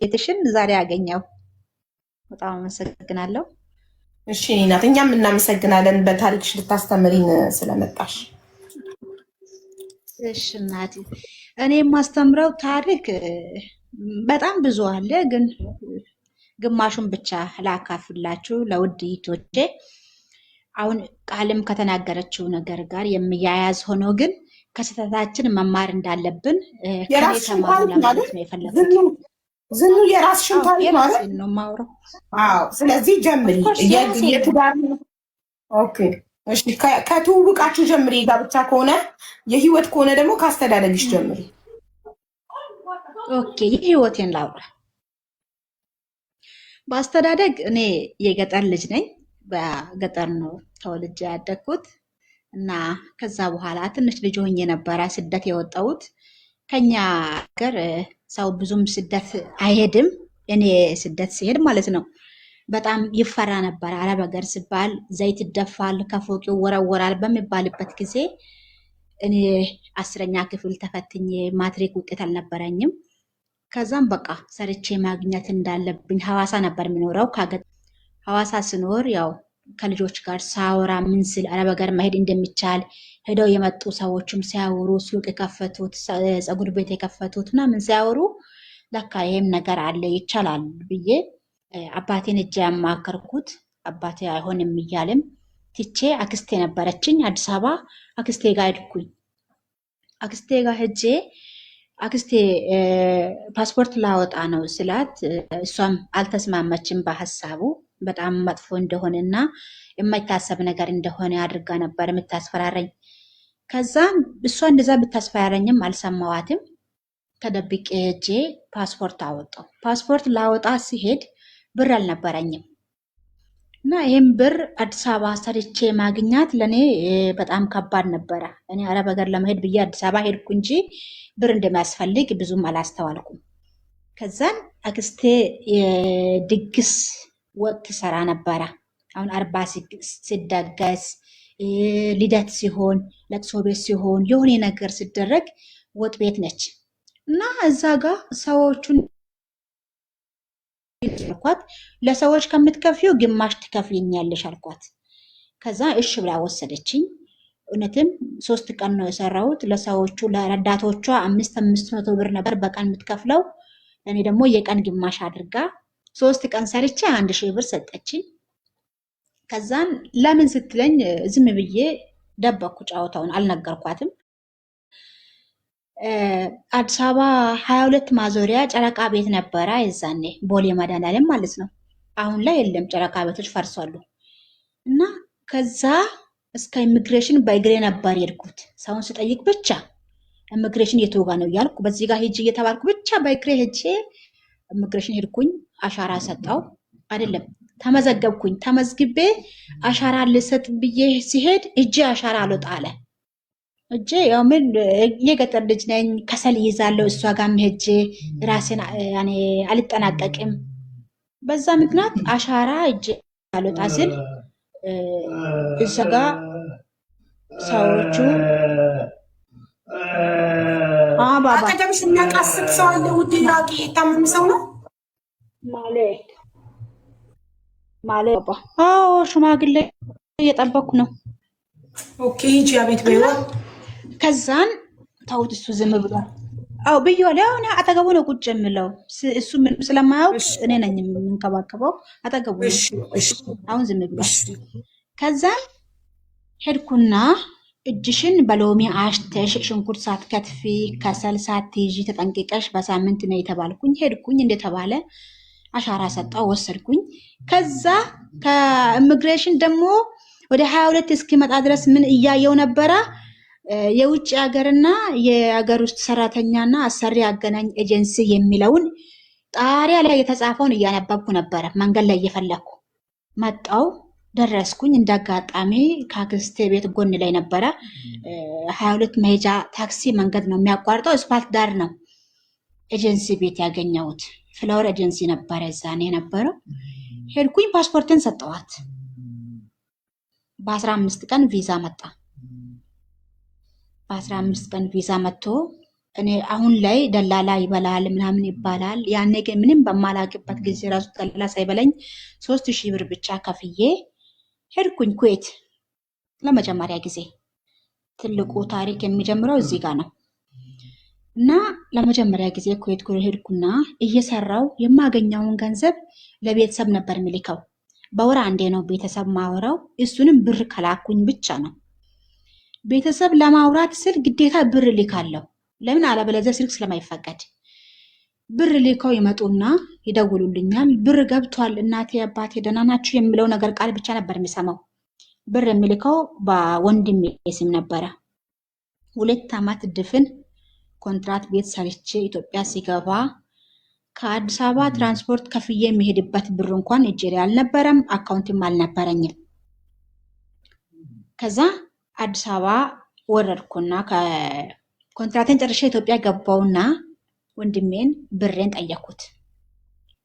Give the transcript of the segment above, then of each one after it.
ቤትሽን ዛሬ አገኘው። በጣም አመሰግናለሁ። እሺ እናት፣ እኛም እናመሰግናለን በታሪክሽ ልታስተምሪን ስለመጣሽ። እሺ እናቴ፣ እኔ የማስተምረው ታሪክ በጣም ብዙ አለ፣ ግን ግማሹን ብቻ ላካፍላችሁ ለውድ እህቶቼ። አሁን ቃልም ከተናገረችው ነገር ጋር የሚያያዝ ሆኖ ግን ከስህተታችን መማር እንዳለብን ከኔ ተማሩ ለማለት ነው የፈለጉት። ዝኑ የራስሽን ታሪክ ማለት ነው የማወራው። አዎ፣ ስለዚህ ጀምሪ። የትዳር ኦኬ፣ እሺ፣ ከትውውቃችሁ ጀምሪ። ጋብቻ ከሆነ የህይወት ከሆነ ደግሞ ካስተዳደግሽ ጀምሪ። ኦኬ፣ የህይወቴን ላውራ። በአስተዳደግ እኔ የገጠር ልጅ ነኝ። በገጠር ነው ተወልጄ ያደግኩት እና ከዛ በኋላ ትንሽ ልጅ ሆኜ ነበረ ስደት የወጣሁት። ከኛ ሀገር ሰው ብዙም ስደት አይሄድም። እኔ ስደት ሲሄድ ማለት ነው በጣም ይፈራ ነበር። አረብ ሀገር ሲባል ዘይት ይደፋል፣ ከፎቅ ይወረወራል በሚባልበት ጊዜ እኔ 10ኛ ክፍል ተፈትኜ ማትሪክ ውጤት አልነበረኝም። ከዛም በቃ ሰርቼ ማግኘት እንዳለብኝ ሐዋሳ ነበር የሚኖረው። ሐዋሳ ስኖር ያው ከልጆች ጋር ሳወራ ምን ስል አረብ ሀገር መሄድ እንደሚቻል ሄደው የመጡ ሰዎችም ሲያወሩ፣ ሱቅ የከፈቱት ፀጉር ቤት የከፈቱት ምናምን ሲያወሩ ለካ ይሄም ነገር አለ ይቻላል ብዬ አባቴን እጄ ያማከርኩት። አባቴ አይሆንም እያለም ትቼ አክስቴ ነበረችኝ አዲስ አበባ፣ አክስቴ ጋር ሄድኩኝ። አክስቴ ጋር ሄጄ አክስቴ ፓስፖርት ላወጣ ነው ስላት እሷም አልተስማመችም በሀሳቡ። በጣም መጥፎ እንደሆነና የማይታሰብ ነገር እንደሆነ አድርጋ ነበር የምታስፈራረኝ። ከዛም እሷ እንደዛ ብታስፈራረኝም አልሰማዋትም። ተደብቄ ሄጄ ፓስፖርት አወጣው። ፓስፖርት ላወጣ ሲሄድ ብር አልነበረኝም እና ይህም ብር አዲስ አበባ ሰርቼ ማግኛት ለእኔ በጣም ከባድ ነበረ። እኔ አረብ ሀገር ለመሄድ ብዬ አዲስ አበባ ሄድኩ እንጂ ብር እንደሚያስፈልግ ብዙም አላስተዋልኩም። ከዛን አክስቴ የድግስ ወጥ ትሰራ ነበረ። አሁን 40 ሲደገስ፣ ልደት ሲሆን፣ ለቅሶ ቤት ሲሆን፣ የሆነ ነገር ሲደረግ ወጥ ቤት ነች እና እዛ ጋር ሰዎቹን አልኳት፣ ለሰዎች ከምትከፍዩ ግማሽ ትከፍይኛለሽ አልኳት። ከዛ እሺ ብላ ወሰደችኝ። እውነትም 3 ቀን ነው የሰራሁት። ለሰዎቹ ለረዳቶቿ 500 ብር ነበር በቀን የምትከፍለው። እኔ ደግሞ የቀን ግማሽ አድርጋ 3 ቀን ሰርቼ 1000 ብር ሰጠችኝ። ከዛን ለምን ስትለኝ ዝም ብዬ ደበኩ፣ ጫወታውን አልነገርኳትም። አዲስ አበባ 22 ማዞሪያ ጨረቃ ቤት ነበረ የዛኔ፣ ቦሌ መድኃኒዓለም ማለት ነው። አሁን ላይ የለም፣ ጨረቃ ቤቶች ፈርሷሉ። እና ከዛ እስከ ኢሚግሬሽን በእግሬ ነበር የሄድኩት። ሰውን ስጠይቅ ብቻ ኢሚግሬሽን የቱ ጋ ነው እያልኩ በዚህ ጋር ሄጅ እየተባልኩ ብቻ በእግሬ ሄጄ ኢሚግሬሽን ሄድኩኝ። አሻራ ሰጠው አይደለም ተመዘገብኩኝ። ተመዝግቤ አሻራ ልሰጥ ብዬ ሲሄድ እጄ አሻራ አልወጣ አለ። እጄ ያው ምን የገጠር ልጅ ነኝ፣ ከሰል ይዛለው እሷ ጋር ሄጄ ራሴን ያኔ አልጠናቀቅም። በዛ ምክንያት አሻራ እጄ አልወጣ ሲል እዛ ጋር ሰዎቹ አጠገብሽ የሚያቃስት ሰው አለ። ውድ ራቂ የታመመ ሰው ነው ማለት አዎ፣ ሽማግሌ እየጠበኩ ነው። ኦኬ፣ ሂጂ አቤት በይዋ። ከዛን ተውት፣ እሱ ዝም ብሏል። አዎ ብዬዋለሁ። ያው እኔ አጠገቡ ነው ቁጭ የምለው፣ እሱ ምንም ስለማያውቅ እኔ ነኝ የምንከባከበው። አጠገቡ ነው። አሁን ዝም ብሏል። ከዛን ሄድኩና እጅሽን በሎሚ አሽተሽ ሽንኩርት ሳትከትፊ ከሰል ሳትይዢ ተጠንቅቀሽ በሳምንት ነው የተባልኩኝ። ሄድኩኝ እንደተባለ አሻራ ሰጣው፣ ወሰድኩኝ። ከዛ ከኢሚግሬሽን ደግሞ ወደ 22 እስኪመጣ ድረስ ምን እያየው ነበረ? የውጭ ሀገርና የሀገር ውስጥ ሰራተኛና አሰሪ አገናኝ ኤጀንሲ የሚለውን ጣሪያ ላይ የተጻፈውን እያነበብኩ ነበረ። መንገድ ላይ እየፈለኩ መጣው፣ ደረስኩኝ። እንዳጋጣሚ ከአክስቴ ቤት ጎን ላይ ነበረ 22 መሄጃ ታክሲ መንገድ ነው የሚያቋርጠው፣ እስፓልት ዳር ነው ኤጀንሲ ቤት ያገኘሁት። ፍላወር ኤጀንሲ ነበረ እዛኔ የነበረው። ሄድኩኝ፣ ፓስፖርትን ሰጠዋት። በ15 ቀን ቪዛ መጣ። በ15 ቀን ቪዛ መጥቶ እኔ አሁን ላይ ደላላ ይበላል ምናምን ይባላል። ያኔ ግን ምንም በማላውቅበት ጊዜ ራሱ ደላላ ሳይበላኝ 3000 ብር ብቻ ከፍዬ ሄድኩኝ ኩዌት ለመጀመሪያ ጊዜ። ትልቁ ታሪክ የሚጀምረው እዚህ ጋር ነው። እና ለመጀመሪያ ጊዜ ኩዌት ሄድኩና እየሰራው የማገኘውን ገንዘብ ለቤተሰብ ነበር የሚልከው። በወር አንዴ ነው ቤተሰብ ማወራው፣ እሱንም ብር ከላኩኝ ብቻ ነው። ቤተሰብ ለማውራት ስል ግዴታ ብር ልካለሁ። ለምን አለበለዚያ ስልክ ስለማይፈቀድ ብር ልከው ይመጡና ይደውሉልኛል። ብር ገብቷል እናቴ አባቴ ደህና ናችሁ የሚለው ነገር ቃል ብቻ ነበር የሚሰማው። ብር የሚልከው በወንድሜ ስም ነበረ። 2 ዓመት ድፍን ኮንትራት ቤት ሰርቼ ኢትዮጵያ ሲገባ ከአዲስ አበባ ትራንስፖርት ከፍዬ የሚሄድበት ብር እንኳን እጄ ላይ አልነበረም፣ አካውንትም አልነበረኝም። ከዛ አዲስ አበባ ወረድኩና ኮንትራቴን ጨርሼ ኢትዮጵያ ገባውና ወንድሜን ብሬን ጠየኩት።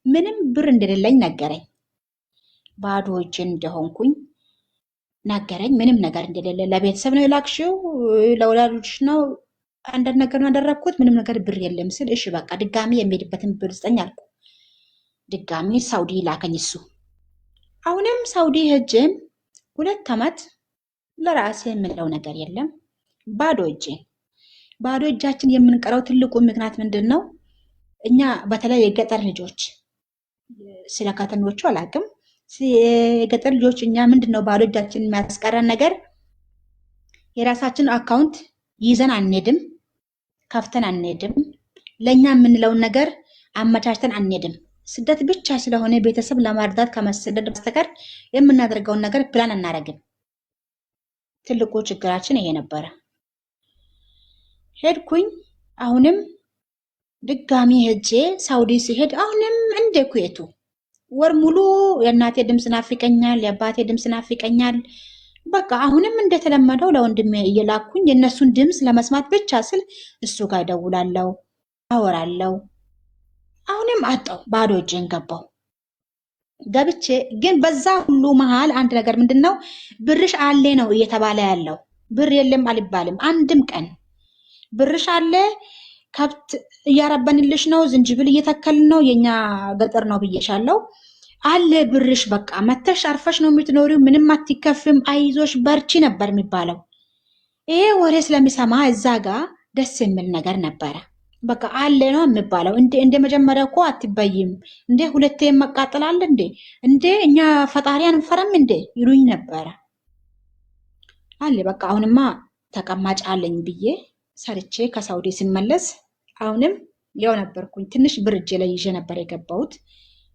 ምንም ብር እንደሌለኝ ነገረኝ። ባዶ እጄን እንደሆንኩኝ ነገረኝ። ምንም ነገር እንደሌለ ለቤተሰብ ነው የላክሽው ለወላጆች ነው አንዳንድ ነገር ነው ያደረኩት፣ ምንም ነገር ብር የለም ስል እሺ በቃ ድጋሚ የሚሄድበትን ብር ስጠኝ አልኩ። ድጋሚ ሳውዲ ላከኝ እሱ። አሁንም ሳውዲ ሄጄም 2 ዓመት ለራሴ የምለው ነገር የለም፣ ባዶ እጄን። ባዶ እጃችን የምንቀረው ትልቁ ምክንያት ምንድን ነው? እኛ በተለይ የገጠር ልጆች፣ ስለ ከተሞቹ አላውቅም፣ የገጠር ልጆች እኛ ምንድን ነው ባዶ እጃችን የሚያስቀረን ነገር፣ የራሳችን አካውንት ይዘን አንሄድም፣ ከፍተን አንሄድም፣ ለእኛ የምንለውን ነገር አመቻችተን አንሄድም። ስደት ብቻ ስለሆነ ቤተሰብ ለማርዳት ከመሰደድ በስተቀር የምናደርገውን ነገር ፕላን አናደርግም። ትልቁ ችግራችን ይሄ ነበረ። ሄድኩኝ። አሁንም ድጋሚ ሄጄ ሳውዲ ሲሄድ አሁንም እንደ ኩዌቱ ወር ሙሉ የእናቴ ድምፅ ናፍቀኛል፣ የአባቴ ድምፅ ናፍቀኛል። በቃ አሁንም እንደተለመደው ለወንድሜ እየላኩኝ የእነሱን ድምፅ ለመስማት ብቻ ስል እሱ ጋር እደውላለሁ፣ አወራለሁ። አሁንም አጣው፣ ባዶ እጄን ገባው። ገብቼ ግን በዛ ሁሉ መሃል አንድ ነገር ምንድን ነው ብርሽ አለ ነው እየተባለ ያለው። ብር የለም አልባልም አንድም ቀን። ብርሽ አለ፣ ከብት እያረበንልሽ ነው፣ ዝንጅብል እየተከልን ነው፣ የኛ ገጠር ነው ብዬሻለሁ አለ ብርሽ፣ በቃ መተሽ አርፈሽ ነው የምትኖሪው፣ ምንም አትከፍም፣ አይዞሽ በርቺ ነበር የሚባለው። ይሄ ወሬ ስለሚሰማ እዛ ጋር ደስ የሚል ነገር ነበረ። በቃ አለ ነው የሚባለው። እንደ መጀመሪያ እኮ አትበይም እንዴ፣ ሁለቴ መቃጠላል እንዴ እኛ ፈጣሪ አንፈረም እንዴ ይሉኝ ነበረ። አለ በቃ አሁንማ ተቀማጭ አለኝ ብዬ ሰርቼ ከሳውዲ ስመለስ አሁንም ያው ነበርኩኝ። ትንሽ ብር እጄ ላይ ይዤ ነበር የገባሁት።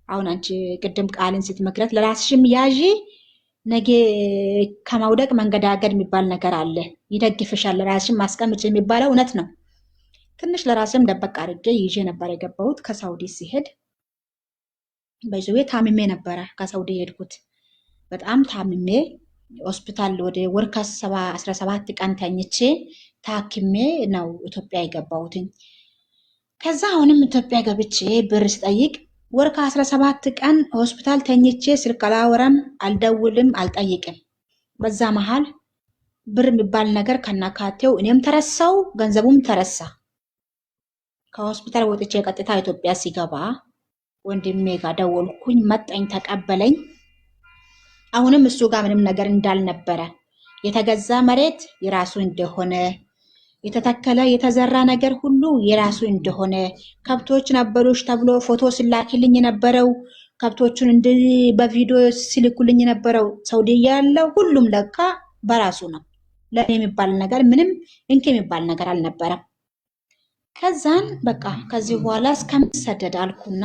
አሁን አንቺ ቅድም ቃልን ስትመክረት ለራስሽም ያዢ፣ ነገ ከመውደቅ መንገዳገድ የሚባል ነገር አለ፣ ይደግፍሻል፣ ለራስሽም ማስቀምጭ የሚባለው እውነት ነው። ትንሽ ለራስም ደበቅ አድርጌ ይዤ ነበር የገባሁት። ከሳውዲ ሲሄድ በይዞ ታምሜ ነበረ ከሳውዲ የሄድኩት። በጣም ታምሜ ሆስፒታል ወደ ወር ከ17 ቀን ተኝቼ ታክሜ ነው ኢትዮጵያ የገባሁትኝ። ከዛ አሁንም ኢትዮጵያ ገብቼ ብር ስጠይቅ ወር ከ17 ቀን ሆስፒታል ተኝቼ ስልክ አላወራም፣ አልደውልም፣ አልጠይቅም። በዛ መሃል ብር የሚባል ነገር ከናካቴው እኔም ተረሳው፣ ገንዘቡም ተረሳ። ከሆስፒታል ወጥቼ ቀጥታ ኢትዮጵያ ሲገባ ወንድሜ ጋር ደወልኩኝ። መጣኝ፣ ተቀበለኝ። አሁንም እሱ ጋር ምንም ነገር እንዳልነበረ፣ የተገዛ መሬት የራሱ እንደሆነ፣ የተተከለ የተዘራ ነገር ሁሉ የራሱ እንደሆነ፣ ከብቶች ነበሩሽ ተብሎ ፎቶ ስላክልኝ የነበረው ከብቶቹን እንዲህ በቪዲዮ ሲልኩልኝ የነበረው ሳውዲ ያለው ሁሉም ለካ በራሱ ነው። ለኔ የሚባል ነገር ምንም እንክ የሚባል ነገር አልነበረም። ከዛን በቃ ከዚህ በኋላ እስከምሰደድ አልኩና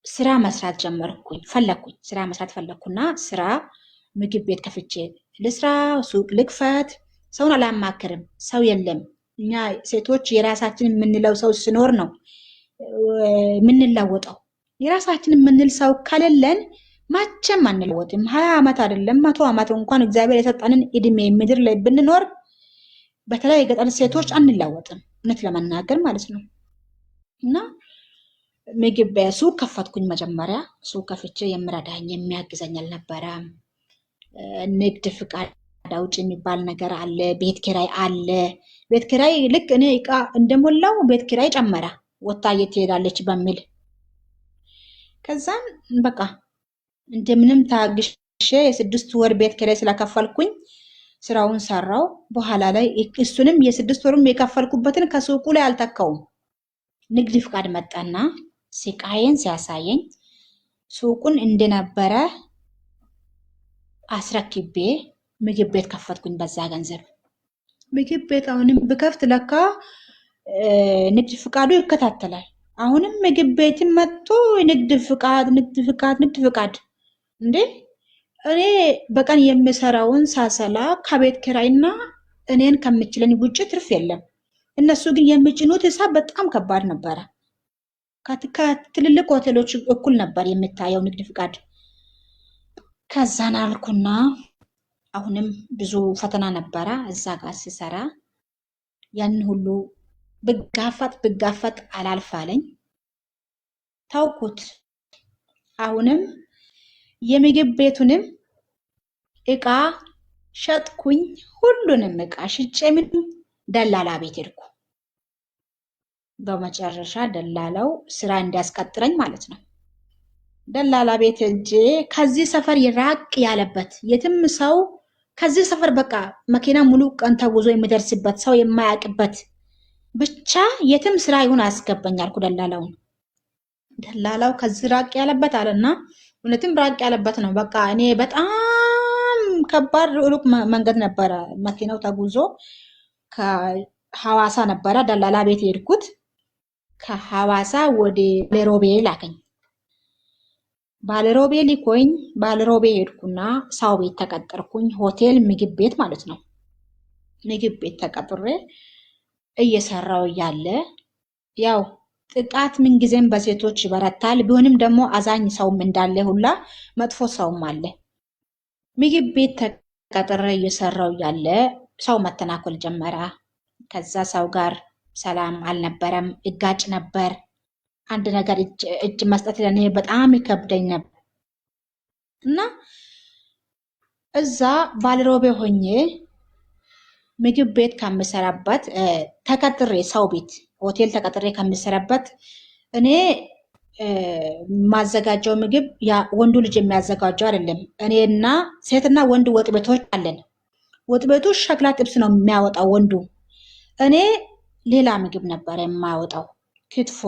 ስራ መስራት ጀመርኩኝ። ስራ መስራት ፈለኩና ስራ ምግብ ቤት ከፍቼ ልስራ፣ ሱቅ ልክፈት። ሰውን አላማክርም፣ ሰው የለም። እኛ ሴቶች የራሳችን የምንለው ሰው ሲኖር ነው የምንለወጠው። የራሳችን የምንል ሰው ከሌለን ማቸም አንለወጥም። 20 ዓመት አይደለም 100 ዓመት እንኳን እግዚአብሔር የሰጠንን እድሜ ምድር ላይ ብንኖር በተለይ የገጠር ሴቶች አንለወጥም፣ እውነት ለመናገር ማለት ነው። እና ምግብ ሱቅ ከፈትኩኝ። መጀመሪያ ሱቅ ከፍቼ የሚረዳኝ የሚያግዘኝ አልነበረም። ንግድ ፍቃድ ውጭ የሚባል ነገር አለ። ቤት ኪራይ አለ። ቤት ኪራይ ልክ እኔ እቃ እንደሞላው ቤት ኪራይ ጨመረ። ወታ የት ትሄዳለች በሚል ከዛም በቃ እንደምንም ታግሼ የ6 ወር ቤት ኪራይ ስለከፈልኩኝ ስራውን ሰራው። በኋላ ላይ እሱንም የ6 ወሩም የከፈልኩበትን ከሱቁ ላይ አልተካውም። ንግድ ፍቃድ መጣና ስቃዬን ሲያሳየኝ ሱቁን እንደነበረ አስረክቤ ምግብ ቤት ከፈትኩኝ። በዛ ገንዘብ ምግብ ቤት አሁንም ብከፍት ለካ ንግድ ፍቃዱ ይከታተላል። አሁንም ምግብ ቤትን መጥቶ ንግድ ፍቃድ እንዴ! እኔ በቀን የምሰራውን ሳሰላ ከቤት ኪራይና እኔን ከምችለኝ ውጭ ትርፍ የለም። እነሱ ግን የሚጭኑት ሂሳብ በጣም ከባድ ነበረ። ከትልልቅ ሆቴሎች እኩል ነበር የምታየው ንግድ ፍቃድ። ከዛን አልኩና አሁንም ብዙ ፈተና ነበረ እዛ ጋር ሲሰራ። ያን ሁሉ ብጋፈጥ አላልፋለኝ ታውኩት። አሁንም የምግብ ቤቱንም እቃ ሸጥኩኝ። ሁሉንም እቃ ሽጬ ምን ደላላ ቤት ሄድኩ። በመጨረሻ ደላላው ስራ እንዲያስቀጥረኝ ማለት ነው። ደላላ ቤት ሄጄ ከዚህ ሰፈር ይራቅ ያለበት የትም ሰው ከዚህ ሰፈር በቃ መኪና ሙሉ ቀን ተጉዞ የሚደርስበት ሰው የማያውቅበት ብቻ የትም ስራ ይሁን አያስገባኝ አልኩ ደላላውን። ደላላው ከዚህ ራቅ ያለበት አለና እውነትም ራቅ ያለበት ነው። በቃ እኔ በጣም ከባድ ሩቅ መንገድ ነበረ መኪናው ተጉዞ ከሐዋሳ ነበረ ደላላ ቤት የሄድኩት። ከሐዋሳ ወደ ባሌሮቤ ላከኝ። ባሌሮቤ ሊኮኝ ባሌሮቤ ሄድኩና ሰው ቤት ተቀጠርኩኝ። ሆቴል ምግብ ቤት ማለት ነው። ምግብ ቤት ተቀጥሬ እየሰራው እያለ ያው ጥቃት ምንጊዜም በሴቶች ይበረታል። ቢሆንም ደግሞ አዛኝ ሰውም እንዳለ ሁላ መጥፎ ሰውም አለ። ምግብ ቤት ተቀጥሬ እየሰራው እያለ ሰው መተናኮል ጀመረ። ከዛ ሰው ጋር ሰላም አልነበረም፣ እጋጭ ነበር። አንድ ነገር እጅ መስጠት ለኔ በጣም ይከብደኝ ነበር እና እዛ ባልሮቤ ሆኜ ምግብ ቤት ከምሰራበት ተቀጥሬ ሰው ቤት ሆቴል ተቀጥሬ ከምሰራበት እኔ ማዘጋጀው ምግብ ያ ወንዱ ልጅ የሚያዘጋጀው አይደለም። እኔና ሴትና ወንድ ወጥ ቤቶች አለን። ወጥ ቤቱ ሸክላ ጥብስ ነው የሚያወጣው ወንዱ። እኔ ሌላ ምግብ ነበር የማወጣው፣ ክትፎ፣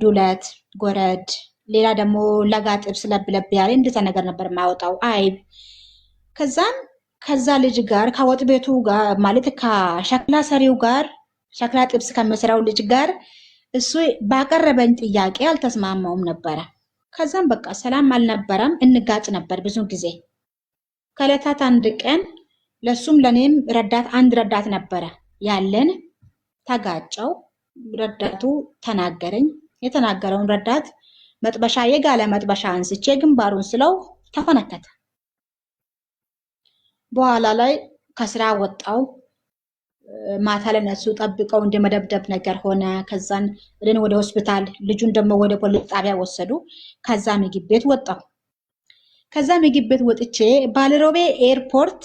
ዱለት፣ ጎረድ፣ ሌላ ደግሞ ለጋ ጥብስ ለብለብ ያለ እንደዛ ነገር ነበር የማወጣው፣ አይብ። ከዛም ከዛ ልጅ ጋር ከወጥ ቤቱ ጋር ማለት ከሸክላ ሰሪው ጋር ሸክላ ጥብስ ከመሰራው ልጅ ጋር እሱ ባቀረበኝ ጥያቄ አልተስማማውም ነበረ። ከዛም በቃ ሰላም አልነበረም፣ እንጋጭ ነበር ብዙ ጊዜ። ከዕለታት አንድ ቀን ለሱም ለኔም አንድ ረዳት ነበረ ያለን። ተጋጨው። ረዳቱ ተናገረኝ። የተናገረውን ረዳት መጥበሻ የጋለ መጥበሻ አንስቼ ግንባሩን ስለው ተፈነከተ። በኋላ ላይ ከስራ ወጣው። ማታ ለነሱ ጠብቀው እንደ መደብደብ ነገር ሆነ። ከዛን እኔን ወደ ሆስፒታል፣ ልጁን ደግሞ ወደ ፖሊስ ጣቢያ ወሰዱ። ከዛ ምግብ ቤት ወጣው። ከዛ ምግብ ቤት ወጥቼ ባልሮቤ ኤርፖርት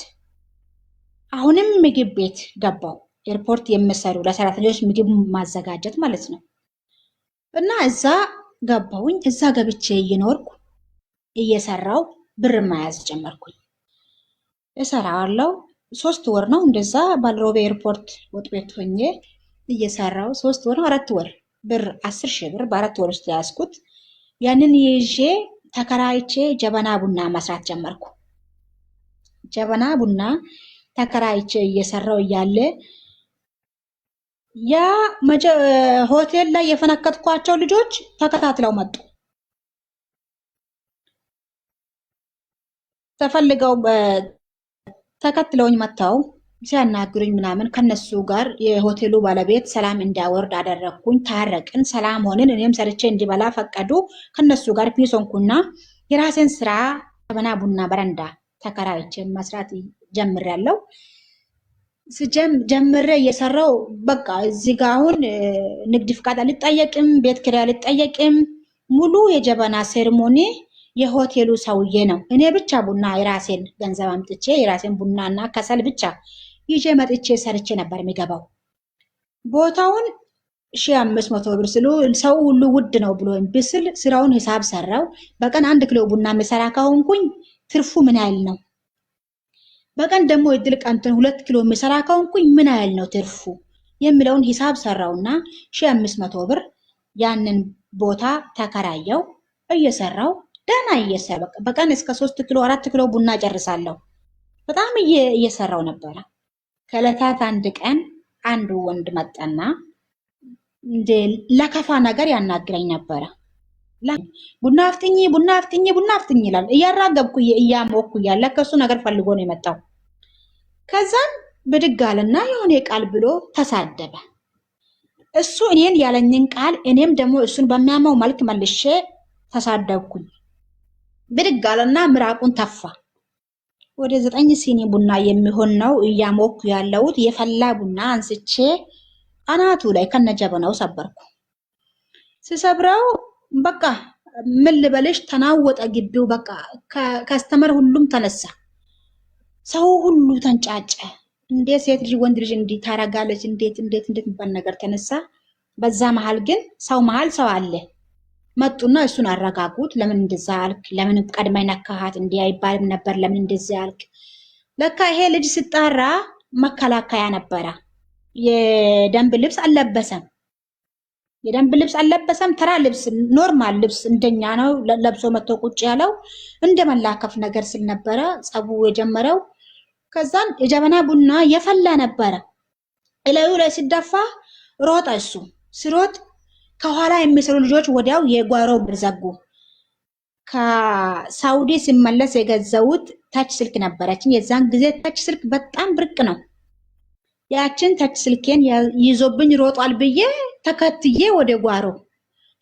አሁንም ምግብ ቤት ገባው። ኤርፖርት የሚሰሩ ለሰራተኞች ምግብ ማዘጋጀት ማለት ነው። እና እዛ ገባሁኝ። እዛ ገብቼ እየኖርኩ እየሰራው ብር መያዝ ጀመርኩኝ። እሰራዋለሁ። 3 ወር ነው እንደዛ ባልሮቤ ኤርፖርት ወጥ ቤት ሆኜ እየሰራው 3 ወር ነው 4 ወር ብር 10,000 ብር በ4 ወር ውስጥ ያዝኩት። ያንን ይዤ ተከራይቼ ጀበና ቡና መስራት ጀመርኩ። ጀበና ቡና ተከራይቼ እየሰራው እያለ ያ ሆቴል ላይ የፈነከትኳቸው ልጆች ተከታትለው መጡ። ተፈልገው ተከትለውኝ መጥተው ሲያናግሩኝ ምናምን ከነሱ ጋር የሆቴሉ ባለቤት ሰላም እንዲያወርድ አደረግኩኝ። ታረቅን፣ ሰላም ሆንን። እኔም ሰርቼ እንዲበላ ፈቀዱ። ከነሱ ጋር ፒስ ሆንኩና የራሴን ስራ ጀበና ቡና በረንዳ ተከራይቼ መስራት ጀምሬያለሁ። ጀምሬ እየሰራው በቃ እዚህ ጋር አሁን ንግድ ፍቃድ አልጠየቅም፣ ቤት ኪራይ አልጠየቅም። ሙሉ የጀበና ሴርሞኒ የሆቴሉ ሰውዬ ነው። እኔ ብቻ ቡና የራሴን ገንዘብ አምጥቼ የራሴን ቡናና ከሰል ብቻ ይዤ መጥቼ ሰርቼ ነበር የሚገባው። ቦታውን 1500 ብር ስሉ ሰው ሁሉ ውድ ነው ብሎ ብስል ስራውን ሂሳብ ሰራው። በቀን 1 ኪሎ ቡና የምሰራ ከሆንኩኝ ትርፉ ምን ያህል ነው? በቀን ደግሞ እድል ቀንተን 2 ኪሎ የምሰራ ከሆንኩኝ ምን ያህል ነው ትርፉ የሚለውን ሂሳብ ሰራውና 1500 ብር ያንን ቦታ ተከራየው እየሰራው ደህና እየሰራ በቀን እስከ 3 ኪሎ 4 ኪሎ ቡና ጨርሳለሁ። በጣም እየሰራው ነበረ። ከዕለታት አንድ ቀን አንዱ ወንድ መጣና እንደ ለከፋ ነገር ያናግረኝ ነበረ። ቡና አፍጥኝ ቡና አፍጥኝ ቡና አፍጥኝ ይላል። እያራገብኩ እያሞኩ እያለ ከሱ ነገር ፈልጎ ነው የመጣው። ከዛም ብድግ አለና የሆነ ቃል ብሎ ተሳደበ። እሱ እኔን ያለኝን ቃል እኔም ደግሞ እሱን በሚያመው መልክ መልሼ ተሳደብኩኝ። ብድግ አለና ምራቁን ተፋ። ወደ 9 ሲኒ ቡና የሚሆን ነው እያሞኩ ያለሁት። የፈላ ቡና አንስቼ አናቱ ላይ ከነጀበናው ሰበርኩ። ሲሰብረው በቃ ምን ልበልሽ ተናወጠ ግቢው። በቃ ከስተመር ሁሉም ተነሳ። ሰው ሁሉ ተንጫጨ። እንዴት ሴት ልጅ ወንድ ልጅ እንዲህ ታረጋለች? እንዴት የሚባል ነገር ተነሳ። በዛ መሃል ግን ሰው መሃል ሰው አለ። መጡና እሱን አረጋጉት። ለምን እንደዛ አልክ? ለምን ቀድመህ ነካሃት? እንዲህ አይባልም ነበር። ለምን እንደዚህ አልክ? ለካ ይሄ ልጅ ሲጣራ መከላከያ ነበረ። የደንብ ልብስ አልለበሰም። ተራ ልብስ ኖርማል ልብስ እንደኛ ነው ለብሶ መጥቶ ቁጭ ያለው። እንደ መላከፍ ነገር ስል ነበረ ጸቡ የጀመረው። ከዛን የጀበና ቡና የፈላ ነበረ። እላዩ ላይ ሲደፋ ሮጠ። እሱ ሲሮጥ ከኋላ የሚሰሩ ልጆች ወዲያው የጓሮ በር ዘጉ። ከሳውዲ ሲመለስ የገዛሁት ታች ስልክ ነበረችኝ። የዛን ጊዜ ታች ስልክ በጣም ብርቅ ነው። ያችን ታች ስልኬን ይዞብኝ ሮጧል ብዬ ተከትዬ ወደ ጓሮ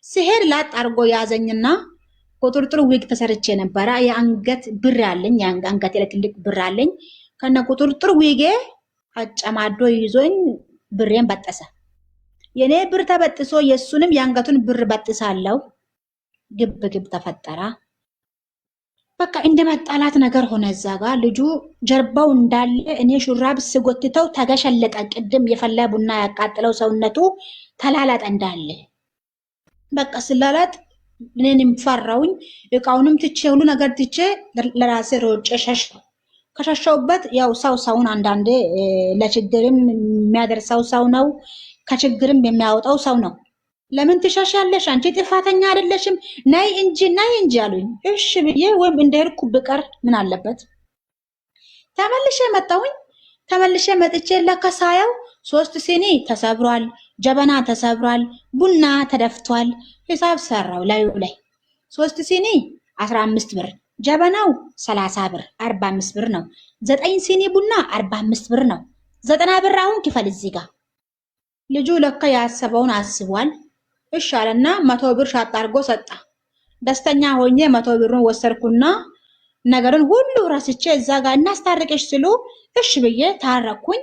ሲሄድ ላጥ አርጎ ያዘኝና ቁጥርጥር ዊግ ተሰርቼ ነበረ። የአንገት ብር አለኝ። የአንገት ትልቅ ብር አለኝ። ከነ ቁጥርጥር ዊጌ አጨማዶ ይዞኝ ብሬን በጠሰ። የኔ ብር ተበጥሶ የሱንም የአንገቱን ብር በጥሳለው። ግብ ተፈጠረ። በቃ እንደመጣላት ነገር ሆነ። እዛ ጋር ልጁ ጀርባው እንዳለ እኔ ሹራብ ስጎትተው ተገሸለጠ። ቅድም የፈላ ቡና ያቃጥለው ሰውነቱ ተላላጠ እንዳለ። በቃ ስላላጥ እኔንም ፈራውኝ። እቃውንም ትቼ ሁሉ ነገር ትቼ ለራሴ ሮጬ ሸሸው። ከሸሸውበት ያው ሰውን አንዳንዴ ለችግርም የሚያደርሰው ሰው ነው፣ ከችግርም የሚያወጣው ሰው ነው። ለምን ትሻሻለሽ? አንቺ ጥፋተኛ አይደለሽም፣ ናይ እንጂ አሉኝ። እሺ ብዬ ወይም እንደሄድኩ ብቀር ምን አለበት? ተመልሼ መጥቼ ለከሳየው 3 ሲኒ ተሰብሯል፣ ጀበና ተሰብሯል፣ ቡና ተደፍቷል። ሂሳብ ሰራው ላዩ ላይ 3 ሲኒ 15 ብር፣ ጀበናው 30 ብር 45 ብር ነው። 9 ሲኒ ቡና 45 ብር ነው። 90 ብር አሁን ክፈል እዚህ ጋር። ልጁ ለካ ያሰበውን አስቧል። እሺ አለና 100 ብር ሻጥ አድርጎ ሰጣ። ደስተኛ ሆኜ 100 ብሩን ወሰድኩና ነገሩን ሁሉ ረስቼ እዛ ጋር እናስታርቅሽ ስሉ እሺ ብዬ ታረኩኝ።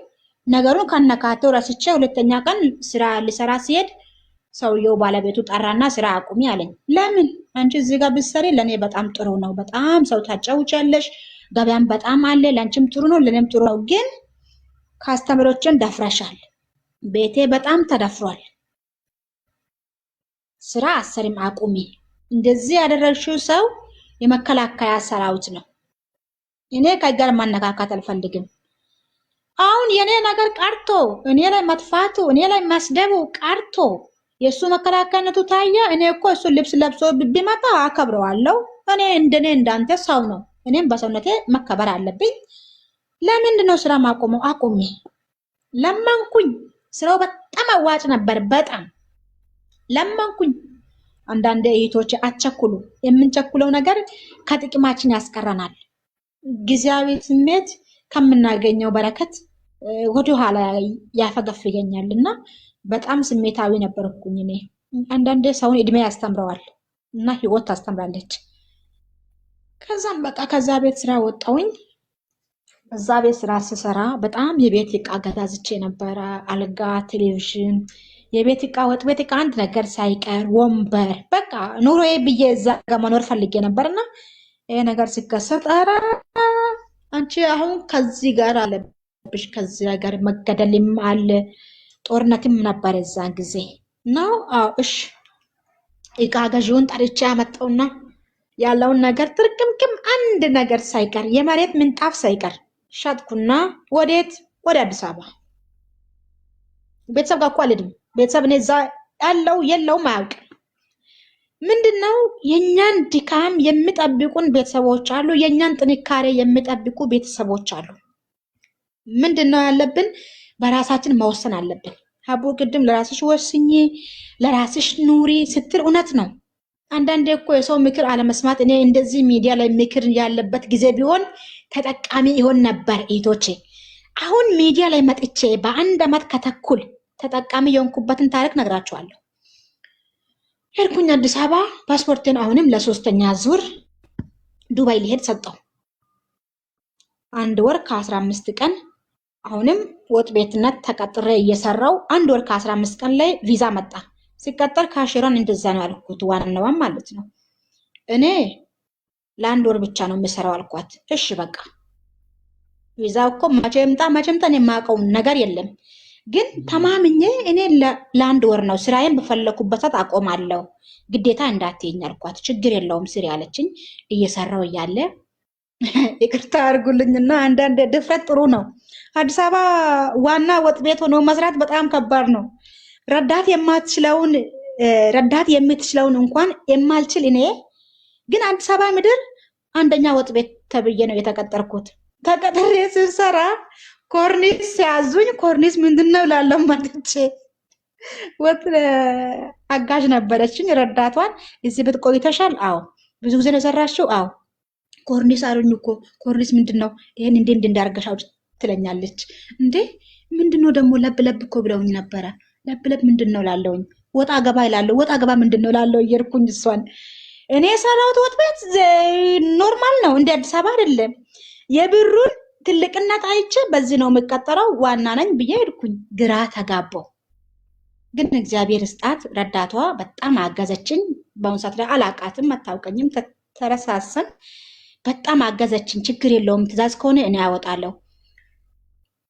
ነገሩን ከነካተው ረስቼ ሁለተኛ ቀን ስራ ሊሰራ ሲሄድ ሰውየው ባለቤቱ ጠራና ስራ አቁሚ አለኝ። ለምን? አንቺ እዚህ ጋር ብትሰሪ ለኔ በጣም ጥሩ ነው። በጣም ሰው ታጫውቻለሽ፣ ገበያም በጣም አለ፣ ለአንቺም ጥሩ ነው፣ ለኔም ጥሩ ነው። ግን ካስተምሮችን ደፍረሻል። ቤቴ በጣም ተደፍሯል። ስራ አሰሪም አቁሚ። እንደዚህ ያደረግሽው ሰው የመከላከያ ሰራዊት ነው። እኔ ከጋር ማነካካት አልፈልግም። አሁን የኔ ነገር ቀርቶ እኔ ላይ መጥፋቱ እኔ ላይ መስደቡ ቀርቶ የሱ መከላከያነቱ ታየ። እኔ እኮ እሱ ልብስ ለብሶ ቢመጣ አከብረዋለሁ። እኔ እንደኔ እንዳንተ ሰው ነው። እኔም በሰውነቴ መከበር አለብኝ። ለምንድን ነው ስራ ማቆመው? አቁሚ። ለመንኩኝ። ስራው በጣም አዋጭ ነበር። በጣም ለመንኩኝ። አንዳንድ እህቶች አትቸኩሉ። የምንቸኩለው ነገር ከጥቅማችን ያስቀረናል። ጊዜያዊ ስሜት ከምናገኘው በረከት ወደ ኋላ ያፈገፍገኛልና በጣም ስሜታዊ ነበርኩኝ እኔ። አንዳንድ ሰውን እድሜ ያስተምረዋል እና ህይወት ታስተምራለች። ከዛም በቃ ከዛ ቤት ስራ ወጣሁኝ። እዛ ቤት ስራ ስሰራ በጣም የቤት ዕቃ ገዛዝቼ ነበረ። አልጋ፣ ቴሌቪዥን፣ የቤት እቃ ወጥ ቤት እቃ አንድ ነገር ሳይቀር ወንበር በቃ ኑሮዬ ብዬ እዛ ጋር መኖር ፈልጌ ነበርና ይሄ ነገር ሲከሰት ኧረ አንቺ አሁን ከዚህ ጋር አለብሽ ከዚህ ጋር መገደልም አለ ጦርነትም ነበር የዛን ጊዜ ነው። አዎ እሺ እቃ ገዢውን ጠርቼ ያመጣውና ያለውን ነገር ጥርቅምቅም አንድ ነገር ሳይቀር የመሬት ምንጣፍ ሳይቀር ሸጥኩና ወዴት ወደ አዲስ አበባ ቤተሰብ ጋር እኮ አልሄድም። ቤተሰብ እኔ እዛ ያለው የለውም አያውቅም። ምንድነው የኛን ድካም የሚጠብቁን ቤተሰቦች አሉ፣ የኛን ጥንካሬ የሚጠብቁ ቤተሰቦች አሉ። ምንድነው ያለብን? በራሳችን መወሰን አለብን። ሀቡ ቅድም ለራስሽ ወስኚ ለራስሽ ኑሪ ስትል እውነት ነው። አንዳንዴ እኮ የሰው ምክር አለመስማት እኔ እንደዚህ ሚዲያ ላይ ምክር ያለበት ጊዜ ቢሆን ተጠቃሚ ይሆን ነበር እህቶቼ። አሁን ሚዲያ ላይ መጥቼ በአንድ አመት ከተኩል ተጠቃሚ የሆንኩበትን ታሪክ ነግራቸዋለሁ። ሄድኩኝ አዲስ አበባ ፓስፖርቴን አሁንም ለሶስተኛ ዙር ዱባይ ሊሄድ ሰጠው። 1 ወር ከ15 ቀን አሁንም ወጥ ቤትነት ተቀጥሬ እየሰራው 1 ወር ከ15 ቀን ላይ ቪዛ መጣ። ሲቀጠር ካሽራን እንደዛ ነው ያልኩት፣ ዋናዋን ማለት ነው። እኔ ለ1 ወር ብቻ ነው የምሰራው አልኳት። እሺ በቃ ቪዛው እኮ መቼ ይምጣ እኔ የማውቀው ነገር የለም፣ ግን ተማምኜ እኔ ለ1 ወር ነው ስራዬን በፈለኩበት ሰዓት አቆማለሁ፣ ግዴታ እንዳትይኝ አልኳት። ችግር የለውም ስሪ ያለችኝ። እየሰራው እያለ ይቅርታ አድርጉልኝና አንዳንድ ድፍረት ጥሩ ነው። አዲስ አበባ ዋና ወጥ ቤት ሆኖ መስራት በጣም ከባድ ነው። ረዳት የምትችለውን እንኳን የማልችል እኔ ግን አዲስ አበባ ምድር አንደኛ ወጥ ቤት ተብዬ ነው የተቀጠርኩት። ተቀጥሬ ስሰራ ኮርኒስ ሲያዙኝ ኮርኒስ ምንድነው ላለው ማጥቼ ወጥ አጋዥ ነበረችኝ። ረዳቷን እዚህ ቤት ቆይተሻል? አዎ። ብዙ ጊዜ ነው የሰራሽው? አዎ። ኮርኒስ አሉኝ እኮ ኮርኒስ ምንድነው ይሄን እንዴ እንዳርገሻው ትለኛለች። እንዴ ምንድነው ደግሞ ለብ እኮ ብለውኝ ነበረ። ለብ ምንድነው ላለውኝ ወጣ ገባ ይላል። ወጣ ገባ ምንድነው ላለው እየርኩኝ እሷን እኔ ሰራውት ወጥ ቤት ኖርማል ነው፣ እንደ አዲስ አበባ አይደለም። የብሩን ትልቅነት አይቼ በዚህ ነው የምቀጠረው ዋና ነኝ ብዬ ሄድኩኝ። ግራ ተጋባው። ግን እግዚአብሔር ስጣት ረዳቷ በጣም አገዘችኝ። በአሁኑ ሰዓት ላይ አላቃትም፣ አታውቀኝም፣ ተረሳሰን። በጣም አገዘችኝ። ችግር የለውም ትእዛዝ ከሆነ እኔ ያወጣለሁ፣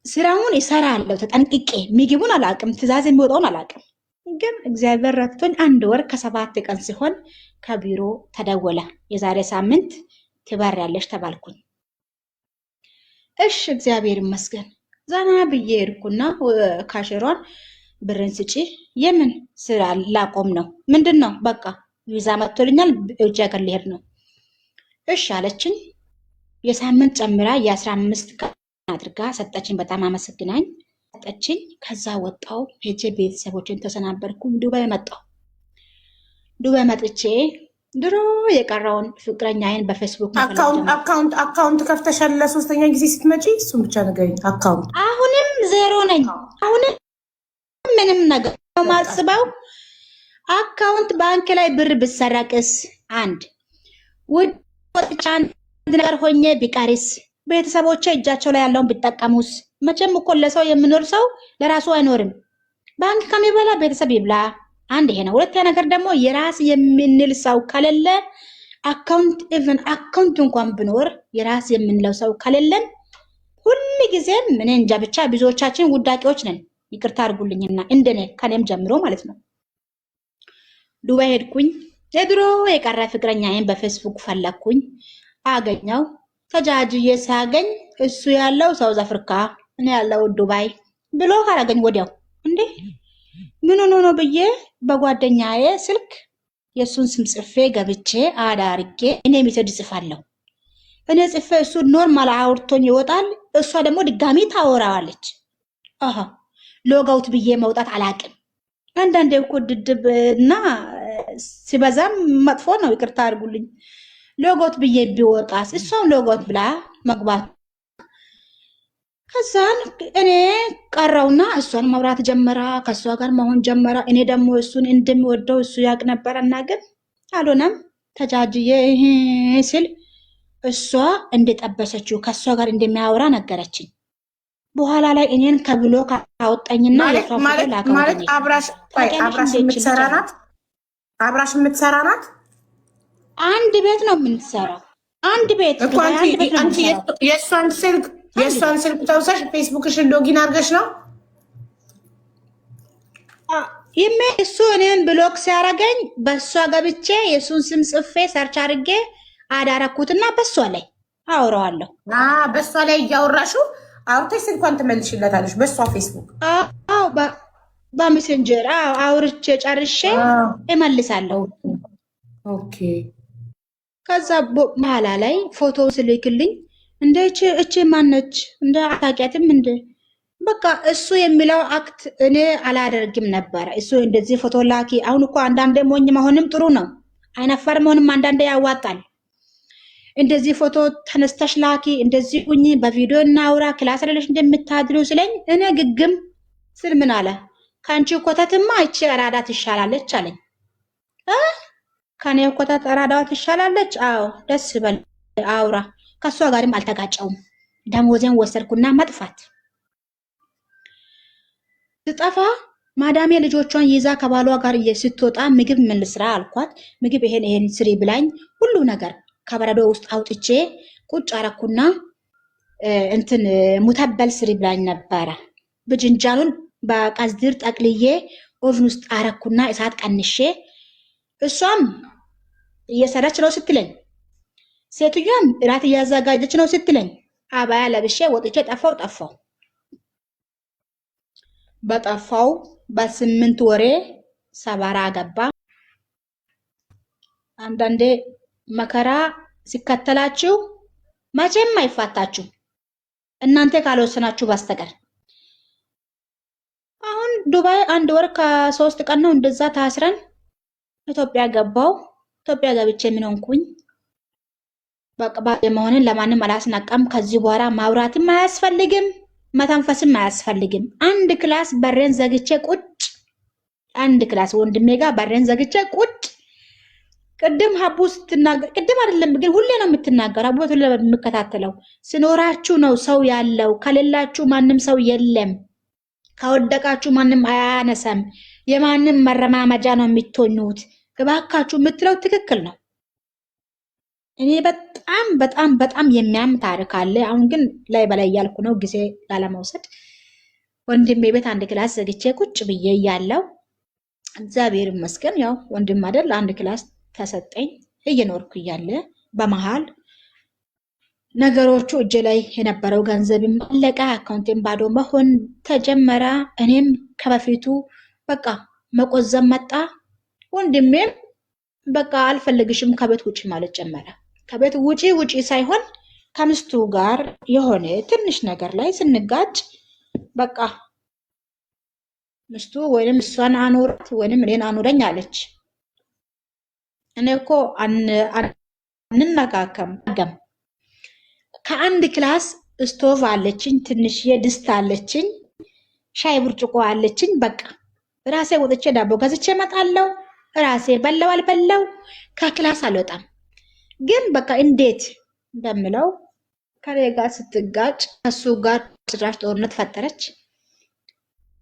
ስራውን ይሰራለሁ ተጠንቅቄ። ምግቡን አላቅም፣ ትእዛዝ የሚወጣውን አላቅም። ግን እግዚአብሔር ረድቶኝ 1 ወር ከ7 ቀን ሲሆን ከቢሮ ተደወለ። የዛሬ ሳምንት ትበሪያለሽ ተባልኩኝ። እሺ እግዚአብሔር ይመስገን ዘና ብዬ ሄድኩና ካሽሯን ብርን ስጪ። የምን ስራ ላቆም ነው? ምንድን ነው? በቃ ቪዛ መጥቶልኛል ውጭ ሀገር ልሄድ ነው። እሺ አለችኝ። የሳምንት ጨምራ የ15 ቀን አድርጋ ሰጠችኝ። በጣም አመሰግናኝ ሰጠችኝ። ከዛ ወጣው ሄጄ ቤተሰቦችን ተሰናበርኩ። ዱባይ መጣው። ዱባይ መጥቼ ድሮ የቀረውን ፍቅረኛዬን በፌስቡክ አካውንት ከፍተሻል ለሶስተኛ ጊዜ ስትመጪ? እሱም ብቻ ንገሪኝ። አካውንት አሁንም ዜሮ ነኝ። አሁንም ምንም ነገር ማስበው አካውንት ባንክ ላይ ብር ብሰረቅስ፣ አንድ ውጭ ወጥቻ ነገር ሆኜ ቢቀርስ፣ ቤተሰቦቼ እጃቸው ላይ ያለውን ቢጠቀሙስ? መቼም እኮ ለሰው የምኖር ሰው ለራሱ አይኖርም። ባንክ ከሚበላ ቤተሰብ ይብላ። አንድ ይሄ ነው። ሁለተኛ ነገር ደግሞ የራስ የምንል ሰው ከሌለ አካውንት ኢቭን አካውንት እንኳን ብኖር የራስ የምንለው ሰው ከሌለን ሁሉ ጊዜም ምን እንጃ ብቻ ብዙዎቻችን ውዳቂዎች ነን። ይቅርታ አድርጉልኝና እንደኔ ከኔም ጀምሮ ማለት ነው። ዱባይ ሄድኩኝ። የድሮ የቀረ ፍቅረኛዬን በፌስቡክ ፈለኩኝ፣ አገኘው። ተጃጅዬ ሳገኝ እሱ ያለው ሳውዝ አፍሪካ እኔ ያለው ዱባይ ብሎ ካላገኝ ወዲያው እንዴ ምን ሆኖ ነው ብዬ በጓደኛዬ ስልክ የሱን ስም ጽፌ ገብቼ አዳርጌ እኔ ሜሴጅ ጽፋለሁ። እኔ ጽፌ እሱ ኖርማል አውርቶኝ ይወጣል፣ እሷ ደግሞ ድጋሚ ታወራዋለች። አሃ ሎጋውት ብዬ መውጣት አላቅም። አንዳንዴ እኮ ድድብና ሲበዛም መጥፎ ነው። ይቅርታ አድርጉልኝ። ሎጋውት ብዬ ቢወጣስ እሷም ሎጋውት ብላ መግባት። ከዛን እኔ ቀረውና እሷን መብራት ጀመራ፣ ከእሷ ጋር መሆን ጀመራ። እኔ ደግሞ እሱን እንደሚወደው እሱ ያቅ ነበረና ግን አልሆነም። ተጃጅዬ ስል እሷ እንደጠበሰችው ከእሷ ጋር እንደሚያወራ ነገረችኝ። በኋላ ላይ እኔን ከብሎ ካወጣኝና የሷ ፎቶ ላከው። ማለት አብራሽ የምትሰራ ናት። አብራሽ የምትሰራ ናት። አንድ ቤት ነው የምንሰራው። አንድ ቤት እኮ አንቺ የእሷን ስልክ ተውሰሽ ፌስቡክሽን ሎጊን አድርገሽ ነው እሱ እኔን ብሎክ ሲያደርገኝ በእሷ ገብቼ የእሱን ስም ጽፌ ሰርች አድርጌ አዳረኩትና በእሷ ላይ አውረዋለሁ። በእሷ ላይ እያወራሽው አውርተሽ ስልኳን ትመልሽለታለሽ በእሷ ፌስቡክ። አዎ በሜሴንጀር አውርቼ ጨርሼ እመልሳለሁ። ኦኬ። ከዛ በኋላ ላይ ፎቶ ስልክልኝ እንደ እቺ ማነች እንደ አታውቂያትም እንደ በቃ እሱ የሚለው አክት እኔ አላደርግም ነበረ። እሱ እንደዚህ ፎቶ ላኪ። አሁን እኮ አንዳንዴ ሞኝ መሆንም ጥሩ ነው። አይነፈር መሆንም አንዳንዴ ያዋጣል። እንደዚህ ፎቶ ተነስተሽ ላኪ፣ እንደዚህ ሁኚ፣ በቪዲዮ እናውራ፣ ክላስ አይደለሽ እንደምታድሩ ስለኝ እኔ ግግም ስል ምን አለ ከአንቺ ኮተትማ እቺ አራዳ ትሻላለች አለኝ። ከኔ ኮተት አራዳዋ ትሻላለች? አዎ ደስ በል አውራ። ከሷ ጋርም አልተጋጨውም። ደሞዜን ወሰድኩና መጥፋት ስጠፋ ማዳሜ ልጆቿን ይዛ ከባሏ ጋር ስትወጣ ምግብ ምን ልስራ አልኳት። ምግብ ይሄን ስሪ ብላኝ ሁሉ ነገር ከበረዶ ውስጥ አውጥቼ ቁጭ አረኩና እንትን ሙተበል ስሪ ብላኝ ነበረ። ብጅንጃኑን በቀዝድር ጠቅልዬ ኦቭን ውስጥ አረኩና እሳት ቀንሼ እሷም እየሰራች ነው ስትለኝ፣ ሴትዮዋም እራት እያዘጋጀች ነው ስትለኝ አባያ ለብሼ ወጥቼ ጠፋው። በጠፋው በ8 ወሬ ሰባራ ገባ። አንዳንዴ መከራ ሲከተላችሁ መቼም አይፋታችሁ እናንተ ካልወሰናችሁ በስተቀር። አሁን ዱባይ 1 ወር ከ3 ቀን ነው እንደዛ ታስረን ኢትዮጵያ ገባው። ኢትዮጵያ ገብቼ ምን ሆንኩኝ? በቃ መሆንን ለማንም አላስነቃም። ከዚህ በኋላ ማውራትም አያስፈልግም፣ መተንፈስም አያስፈልግም። አንድ ክላስ በሬን ዘግቼ ቁጭ፣ አንድ ክላስ ወንድሜ ጋር በሬን ዘግቼ ቁጭ። ቅድም ሀቡ ስትናገር ቅድም አይደለም ግን ሁሌ ነው የምትናገር። ሀቡ ሁሌ የምከታተለው ስኖራችሁ ነው ሰው ያለው፣ ከሌላችሁ ማንም ሰው የለም፣ ከወደቃችሁ ማንም አያነሰም፣ የማንም መረማመጃ ነው የምትሆኑት እባካችሁ የምትለው ትክክል ነው። እኔ በጣም የሚያም ታሪክ አለ። አሁን ግን ላይ በላይ እያልኩ ነው ጊዜ ላለመውሰድ። ወንድሜ ቤት አንድ ክላስ ዘግቼ ቁጭ ብዬ እያለው እግዚአብሔር ይመስገን ያው ወንድም አይደል አንድ ክላስ ተሰጠኝ። እየኖርኩ እያለ በመሃል ነገሮቹ እጄ ላይ የነበረው ገንዘብም አለቀ፣ አካውንቴን ባዶ መሆን ተጀመረ። እኔም ከበፊቱ በቃ መቆዘም መጣ። ወንድሜም በቃ አልፈልግሽም ከቤት ውጪ ማለት ጀመረ። ከቤት ውጪ ሳይሆን ከምስቱ ጋር የሆነ ትንሽ ነገር ላይ ስንጋጭ በቃ ምስቱ ወይንም እሷን አኖራት ወይንም እኔን አኖረኝ አለች። እኔ እኮ አንነካከም። ከአንድ ክላስ ስቶቭ አለችኝ፣ ትንሽ የድስት አለችኝ፣ ሻይ ብርጭቆ አለችኝ። በቃ ራሴ ወጥቼ ዳቦ ገዝቼ እመጣለሁ። ራሴ በላው አልበላው ከክላስ አልወጣም። ግን በቃ እንዴት እንደምለው ከኔ ጋር ስትጋጭ ከሱ ጋር ጭራሽ ጦርነት ፈጠረች።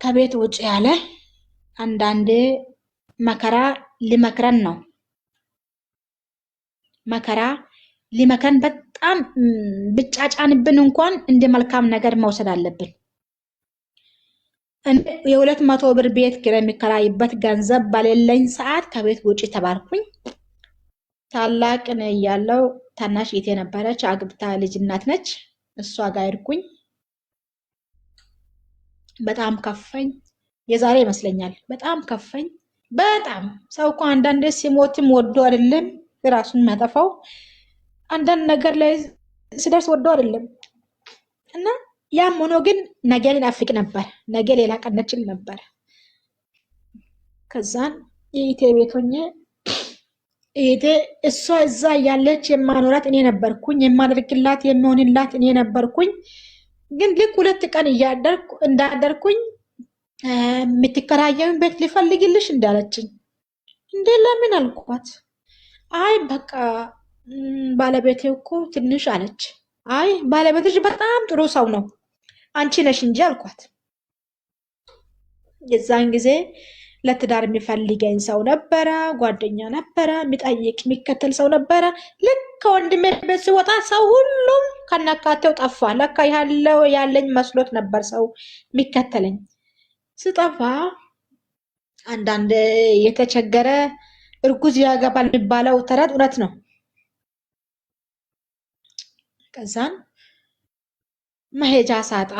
ከቤት ውጭ ያለ አንዳንዴ መከራ ሊመክረን ነው። መከራ ሊመክረን በጣም ብጫጫንብን እንኳን እንደ መልካም ነገር መውሰድ አለብን። የ200 ብር ቤት ኪራይ የሚከራይበት ገንዘብ በሌለኝ ሰዓት ከቤት ውጪ ተባልኩኝ። ታላቅ ነው እያለው ታናሽ እህቴ ነበረች፣ አግብታ ልጅ እናት ነች። እሷ ጋር ሄድኩኝ። በጣም ከፈኝ። የዛሬ ይመስለኛል። በጣም ከፈኝ። በጣም ሰው እኮ አንዳንዴ ሲሞትም ወዶ አይደለም ራሱን የሚያጠፋው፣ አንዳንድ ነገር ላይ ሲደርስ ወዶ አይደለም እና ያም ሆኖ ግን ነገን አፍቅ ነበር። ነገ ሌላ ቀነችል ነበር። ከዛን የኢቴ ቤት ሆኜ እሷ እዛ ያለች የማኖራት እኔ ነበርኩኝ፣ የማደርግላት የሚሆንላት እኔ ነበርኩኝ። ግን ልክ 2 ቀን እንዳደርኩኝ የምትከራየውን ቤት ሊፈልግልሽ እንዳለችኝ እንዴ ለምን አልኳት። አይ በቃ ባለቤቴ እኮ ትንሽ አለች። አይ ባለቤትሽ በጣም ጥሩ ሰው ነው፣ አንቺ ነሽ እንጂ አልኳት። የዛን ጊዜ ለትዳር የሚፈልገኝ ሰው ነበረ፣ ጓደኛ ነበረ፣ የሚጠይቅ የሚከተል ሰው ነበረ። ልክ ከወንድሜ ቤት ሲወጣ ሰው ሁሉም ከናካቴው ጠፋ። ለካ ያለኝ መስሎት ነበር ሰው የሚከተለኝ። ስጠፋ አንዳንድ የተቸገረ እርጉዝ ያገባል የሚባለው ተረት እውነት ነው። ከዛን መሄጃ ሳጣ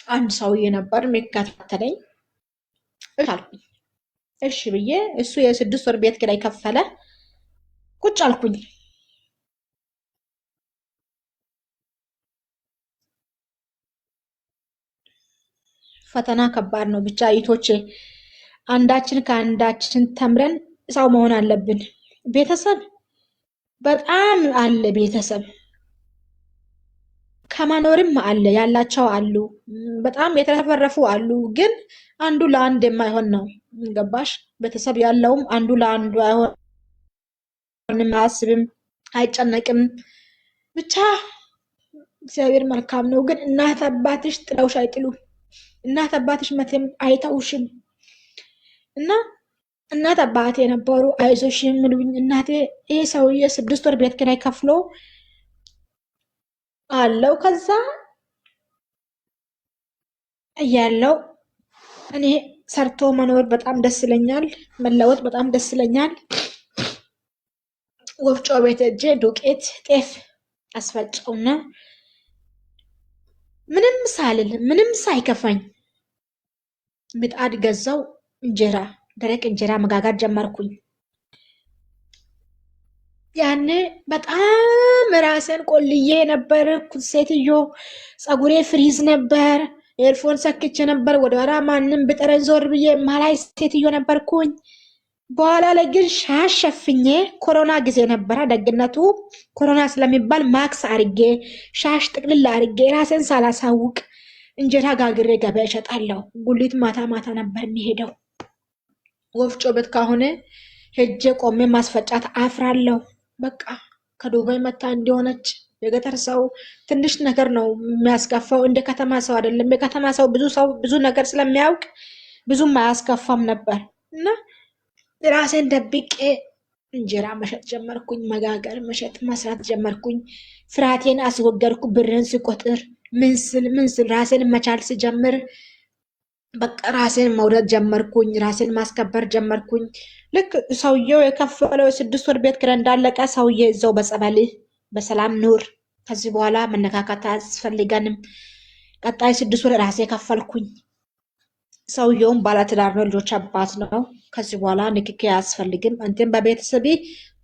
አንድ ሰውዬ ነበር የሚከታተለኝ። አልኩኝ እሺ ብዬ እሱ የ6 ወር ቤት ኪራይ ከፈለ። ቁጭ አልኩኝ። ፈተና ከባድ ነው። ብቻ አይቶቼ አንዳችን ከአንዳችን ተምረን ሰው መሆን አለብን። ቤተሰብ በጣም አለ። ቤተሰብ ከመኖርም አለ፣ ያላቸው አሉ፣ በጣም የተረፈረፉ አሉ። ግን አንዱ ለአንድ የማይሆን ነው። ገባሽ? ቤተሰብ ያለውም አንዱ ለአንዱ አይሆንም፣ አያስብም፣ አይጨነቅም። ብቻ እግዚአብሔር መልካም ነው። ግን እናት አባትሽ ጥለውሽ አይጥሉም። እናት አባትሽ መቼም አይተውሽም። እና እናት አባቴ የነበሩ አይዞሽ የሚሉኝ እናቴ ይሄ ሰውዬ 6 ወር ቤት ኪራይ ከፍሎ አለው ከዛ እያለው እኔ ሰርቶ መኖር በጣም ደስ ይለኛል፣ መለወጥ በጣም ደስ ይለኛል። ወፍጮ ቤት ሄጄ ዱቄት ጤፍ አስፈጨውና ምንም ሳልል ምንም ሳይከፋኝ ምጣድ ገዛው። እንጀራ ደረቅ እንጀራ መጋገር ጀመርኩኝ። ያኔ በጣም ራሴን ቆልዬ ነበር ሴትዮ። ፀጉሬ ፍሪዝ ነበር፣ ኤርፎን ሰክቼ ነበር። ወደ ኋላ ማንም ብጠረኝ ዞር ብዬ ማላይ ሴትዮ ነበርኩኝ። በኋላ ላይ ግን ሻሽ ሸፍኜ ኮሮና ጊዜ ነበረ። ደግነቱ ኮሮና ስለሚባል ማክስ አርጌ ሻሽ ጥቅልል አርጌ ራሴን ሳላሳውቅ እንጀራ ጋግሬ ገበያ እሸጣለሁ። ጉሊት ማታ ማታ ነበር የሚሄደው። ወፍጮ ቤት ከሆነ ሄጄ ቆሜ ማስፈጫት አፍራለሁ። በቃ ከዱባይ መታ እንዲሆነች የገጠር ሰው ትንሽ ነገር ነው የሚያስከፋው፣ እንደ ከተማ ሰው አይደለም። የከተማ ሰው ብዙ ነገር ስለሚያውቅ ብዙም አያስከፋም ነበር። እና ራሴን ደብቄ እንጀራ መሸጥ ጀመርኩኝ። መጋገር መሸጥ መስራት ጀመርኩኝ። ፍርሃቴን አስወገድኩ። ብርን ስቆጥር ምን ስል ራሴን መቻል ስጀምር በቃ ራሴን መውደድ ጀመርኩኝ። ራሴን ማስከበር ጀመርኩኝ። ልክ ሰውየው የከፈለው የ6 ወር ቤት ኪራይ እንዳለቀ ሰውዬ እዛው በጸበልህ በሰላም ኑር፣ ከዚህ በኋላ መነካካት አያስፈልገንም። ቀጣይ 6 ወር ራሴ ከፈልኩኝ። ሰውየውም ባለትዳር ነው፣ ልጆች አባት ነው። ከዚህ በኋላ ንክኪ አያስፈልግም፣ አንተም በቤተሰቤ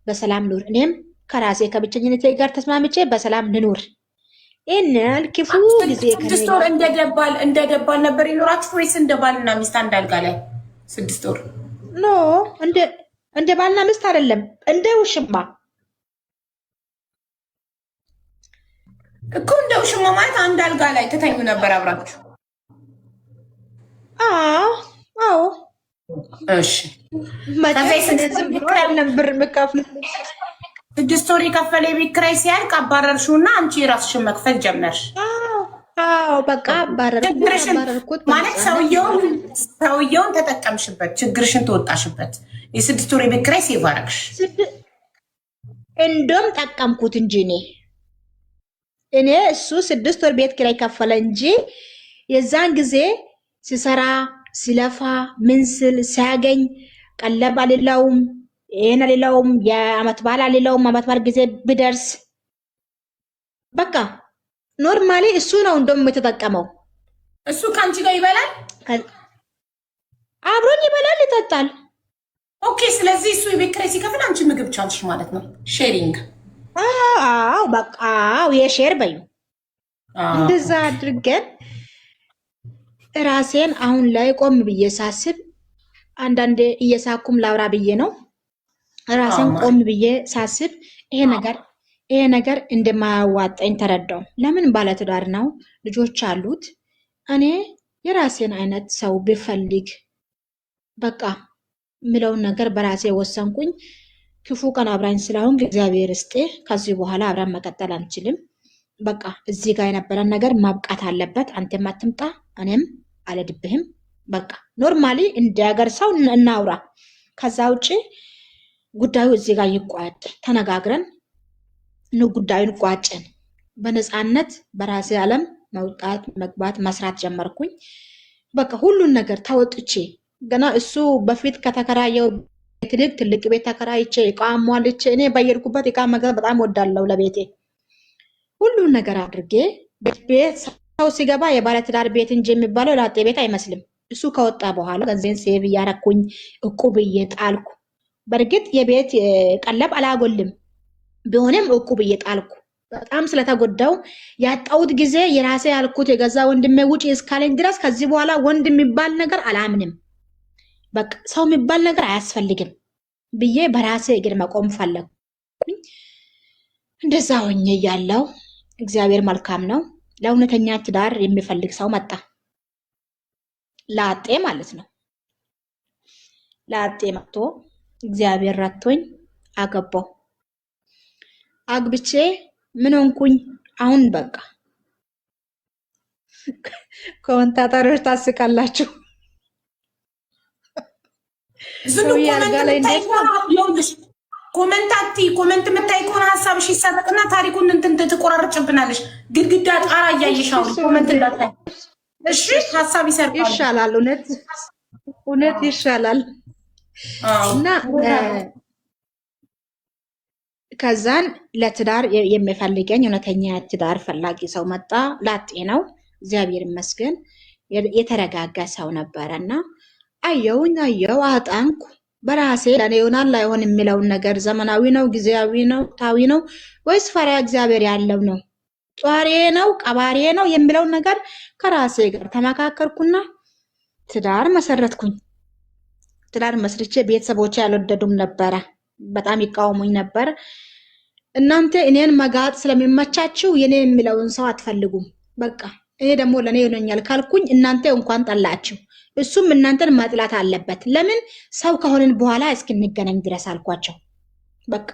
በሰላም ኑር፣ እኔም ከራሴ ከብቸኝነቴ ጋር ተስማምቼ በሰላም ንኑር። ይህንን ክፉ ጊዜ 6 ወር እንደ ደባል ነበር ይኖራችሁ ወይስ እንደ ባልና ሚስት አንድ አልጋ ላይ 6 ወር? ኖ እንደ ባልና ሚስት አይደለም፣ እንደ ውሽማ እኮ። እንደ ውሽማ ማለት አንድ አልጋ ላይ ተተኙ ነበር አብራችሁ? አዎ። እሺ። ዝም ብሎ ነበር የምከፍለው። 6 ወር የከፈለ የቤት ኪራይ ሲያልቅ አባረርሽውና አንቺ የራስሽን መክፈል ጀመርሽ? አዎ በቃ አባረርኩት ማለት ሰውየውን ተጠቀምሽበት፣ ችግርሽን ተወጣሽበት። የ6 ወር የቤት ኪራይ ሴቭ አደረግሽ። እንደውም ጠቀምኩት እንጂ እኔ እሱ 6 ወር ቤት ኪራይ ከፈለ እንጂ የዛን ጊዜ ሲሰራ ሲለፋ ምን ስል ሲያገኝ ቀለብ አልለውም፣ ይሄን አልለውም፣ የአመት በዓል አልለውም። አመት በዓል ጊዜ ብደርስ በቃ ኖርማሊ እሱ ነው እንደውም የተጠቀመው። እሱ ከአንቺ ጋር ይበላል፣ አብሮኝ ይበላል፣ ይጠጣል። ኦኬ። ስለዚህ እሱ የቤት ኪራይ ሲከፍል አንቺ ምግብ ቻልሽ ማለት ነው። ሼሪንግ። አዎ በቃ የሼር በዩ እንደዛ አድርገን ራሴን አሁን ላይ ቆም ብዬ ሳስብ አንዳንዴ እየሳኩም ላውራ ብዬ ነው። ራሴን ቆም ብዬ ሳስብ ይሄ ነገር እንደማያዋጣኝ ተረዳው። ለምን ባለትዳር ነው፣ ልጆች አሉት። እኔ የራሴን አይነት ሰው ብፈልግ በቃ ምለውን ነገር በራሴ ወሰንኩኝ። ክፉ ቀን አብራኝ ስላሁን እግዚአብሔር እስጤ ከዚህ በኋላ አብራን መቀጠል አንችልም። በቃ እዚህ ጋር የነበረን ነገር ማብቃት አለበት። አንተም አትምጣ፣ እኔም አልሄድብህም። በቃ ኖርማሊ እንደ ሀገር ሰው እናውራ። ከዛ ውጪ ጉዳዩ እዚህ ጋር ይቋጭ፣ ተነጋግረን ጉዳዩን ቋጭን። በነፃነት በራሴ ዓለም መውጣት መግባት መስራት ጀመርኩኝ። በቃ ሁሉን ነገር ተወጥቼ ገና እሱ በፊት ከተከራየው ቤት ትልቅ ቤት ተከራይቼ እቃ አሟልቼ እኔ በየሄድኩበት እቃ መግዛት በጣም ወዳለው ለቤቴ ሁሉን ነገር አድርጌ ቤት ሰው ሲገባ የባለትዳር ቤት እንጂ የሚባለው ላጤ ቤት አይመስልም። እሱ ከወጣ በኋላ ገንዘቤን ሴቭ እያረኩኝ እቁብ እየጣልኩ በእርግጥ የቤት ቀለብ አላጎልም ቢሆንም እቁብ እየጣልኩ በጣም ስለተጎዳው ያጣሁት ጊዜ የራሴ ያልኩት የገዛ ወንድሜ ውጪ እስካለኝ ድረስ ከዚህ በኋላ ወንድ የሚባል ነገር አላምንም፣ በቃ ሰው የሚባል ነገር አያስፈልግም ብዬ በራሴ እግር መቆም ፈለኩኝ። እንደዛ ሆኜ እያለሁ እግዚአብሔር መልካም ነው። ለእውነተኛ ትዳር የሚፈልግ ሰው መጣ። ላጤ ማለት ነው። ላጤ መጥቶ እግዚአብሔር ረቶኝ አገባው። አግብቼ ምን ሆንኩኝ? አሁን በቃ ኮመንታተሮች ታስቃላችሁ። ኮመንት የምታይ ከሆነ ሀሳብሽ ይሰረቅና ታሪኩን እንትን ትቆራርጭብናለሽ። ግድግዳ ጣራ እያየሻው ኮመንት እንዳታይ እሺ። ሀሳብ ይሰርቃል ይሻላል። እውነት ይሻላል። እና ከዛን ለትዳር የሚፈልገኝ እውነተኛ ትዳር ፈላጊ ሰው መጣ። ላጤ ነው፣ እግዚአብሔር ይመስገን። የተረጋጋ ሰው ነበረና አየው አጣንኩ በራሴ ለኔ ይሆናል ላይሆን የሚለውን ነገር ዘመናዊ ነው ጊዜያዊ ነው ታዊ ነው ወይስ ፈሪሃ እግዚአብሔር ያለው ነው ጧሪ ነው ቀባሪ ነው የሚለውን ነገር ከራሴ ጋር ተመካከርኩና ትዳር መሰረትኩኝ። ትዳር መስርቼ ቤተሰቦቼ ያልወደዱም ነበረ፣ በጣም ይቃወሙኝ ነበር። እናንተ እኔን መጋጥ ስለሚመቻችሁ የኔ የሚለውን ሰው አትፈልጉም፣ በቃ እኔ ደግሞ ለኔ ይሆነኛል ካልኩኝ እናንተ እንኳን ጠላችሁ፣ እሱም እናንተን ማጥላት አለበት። ለምን ሰው ከሆነን በኋላ እስክንገናኝ ድረስ አልኳቸው። በቃ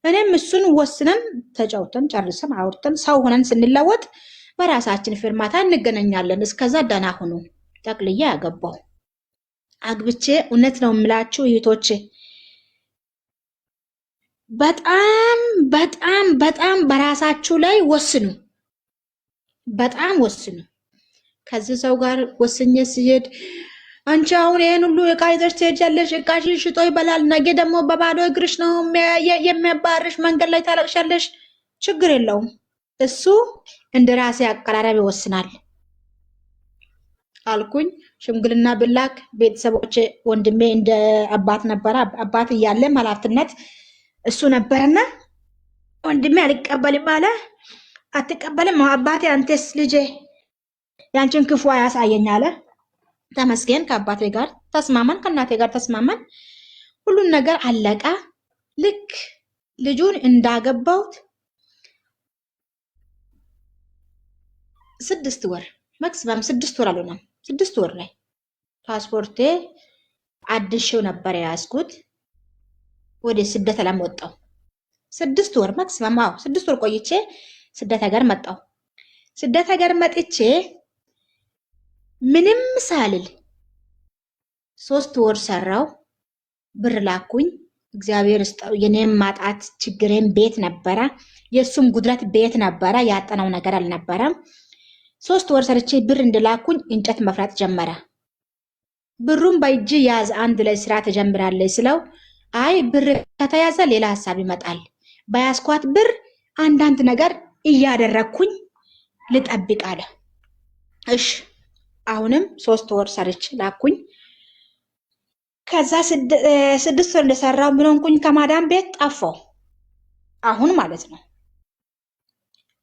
እኔም እሱን ወስነን ተጫውተን ጨርሰን አውርተን ሰው ሆነን ስንለወጥ በራሳችን ፊርማታ እንገናኛለን። እስከዛ ደህና ሁኑ። ጠቅልዬ ያገባው አግብቼ እውነት ነው የምላችሁ እህቶቼ፣ በጣም በጣም በጣም በራሳችሁ ላይ ወስኑ፣ በጣም ወስኑ። ከዚህ ሰው ጋር ወስኜ ሲሄድ አንቺ አሁን ይሄን ሁሉ እቃ ይዘሽ ትሄጃለሽ፣ እቃሽን ሽጦ ይበላል፣ ነገ ደግሞ በባዶ እግርሽ ነው የሚያባርሽ፣ መንገድ ላይ ታለቅሻለሽ። ችግር የለውም እሱ እንደ ራሴ አቀራረብ ይወስናል አልኩኝ። ሽምግልና ብላክ ቤተሰቦቼ ወንድሜ እንደ አባት ነበረ። አባት እያለ ኃላፊነት እሱ ነበርና ወንድሜ አልቀበልም አለ። አትቀበልም አባቴ፣ አንተስ ልጄ ያንቺን ክፉ አያሳየኝ አለ። ተመስገን ከአባቴ ጋር ተስማማን፣ ከእናቴ ጋር ተስማማን። ሁሉን ነገር አለቃ። ልክ ልጁን እንዳገባሁት 6 ወር ማክሲማም 6 ወር አልሆነም፣ 6 ወር ላይ ፓስፖርቴ አድሼው ነበር የያዝኩት። ወደ ስደት ዓለም ወጣሁ። 6 ወር ማክሲማም 6 ወር ቆይቼ ስደት ሀገር መጣሁ። ስደት ሀገር መጥቼ ምንም ሳልል 3 ወር ሰራው። ብር ላኩኝ። እግዚአብሔር የኔም ማጣት ችግሬም ቤት ነበረ፣ የሱም ጉድለት ቤት ነበረ። ያጠናው ነገር አልነበረም። 3 ወር ሰርቼ ብር እንደላኩኝ እንጨት መፍራት ጀመረ። ብሩን በእጅ ያዝ፣ አንድ ላይ ስራ ተጀምራለች ስለው አይ ብር ከተያዘ ሌላ ሀሳብ ይመጣል፣ በያዝኳት ብር አንዳንድ ነገር እያደረግኩኝ ልጠብቅ አለ። እሺ አሁንም 3 ወር ሰርች ላኩኝ። ከዛ 6 ወር እንደሰራው ምን ሆንኩኝ? ከማዳም ቤት ጠፋሁ። አሁን ማለት ነው።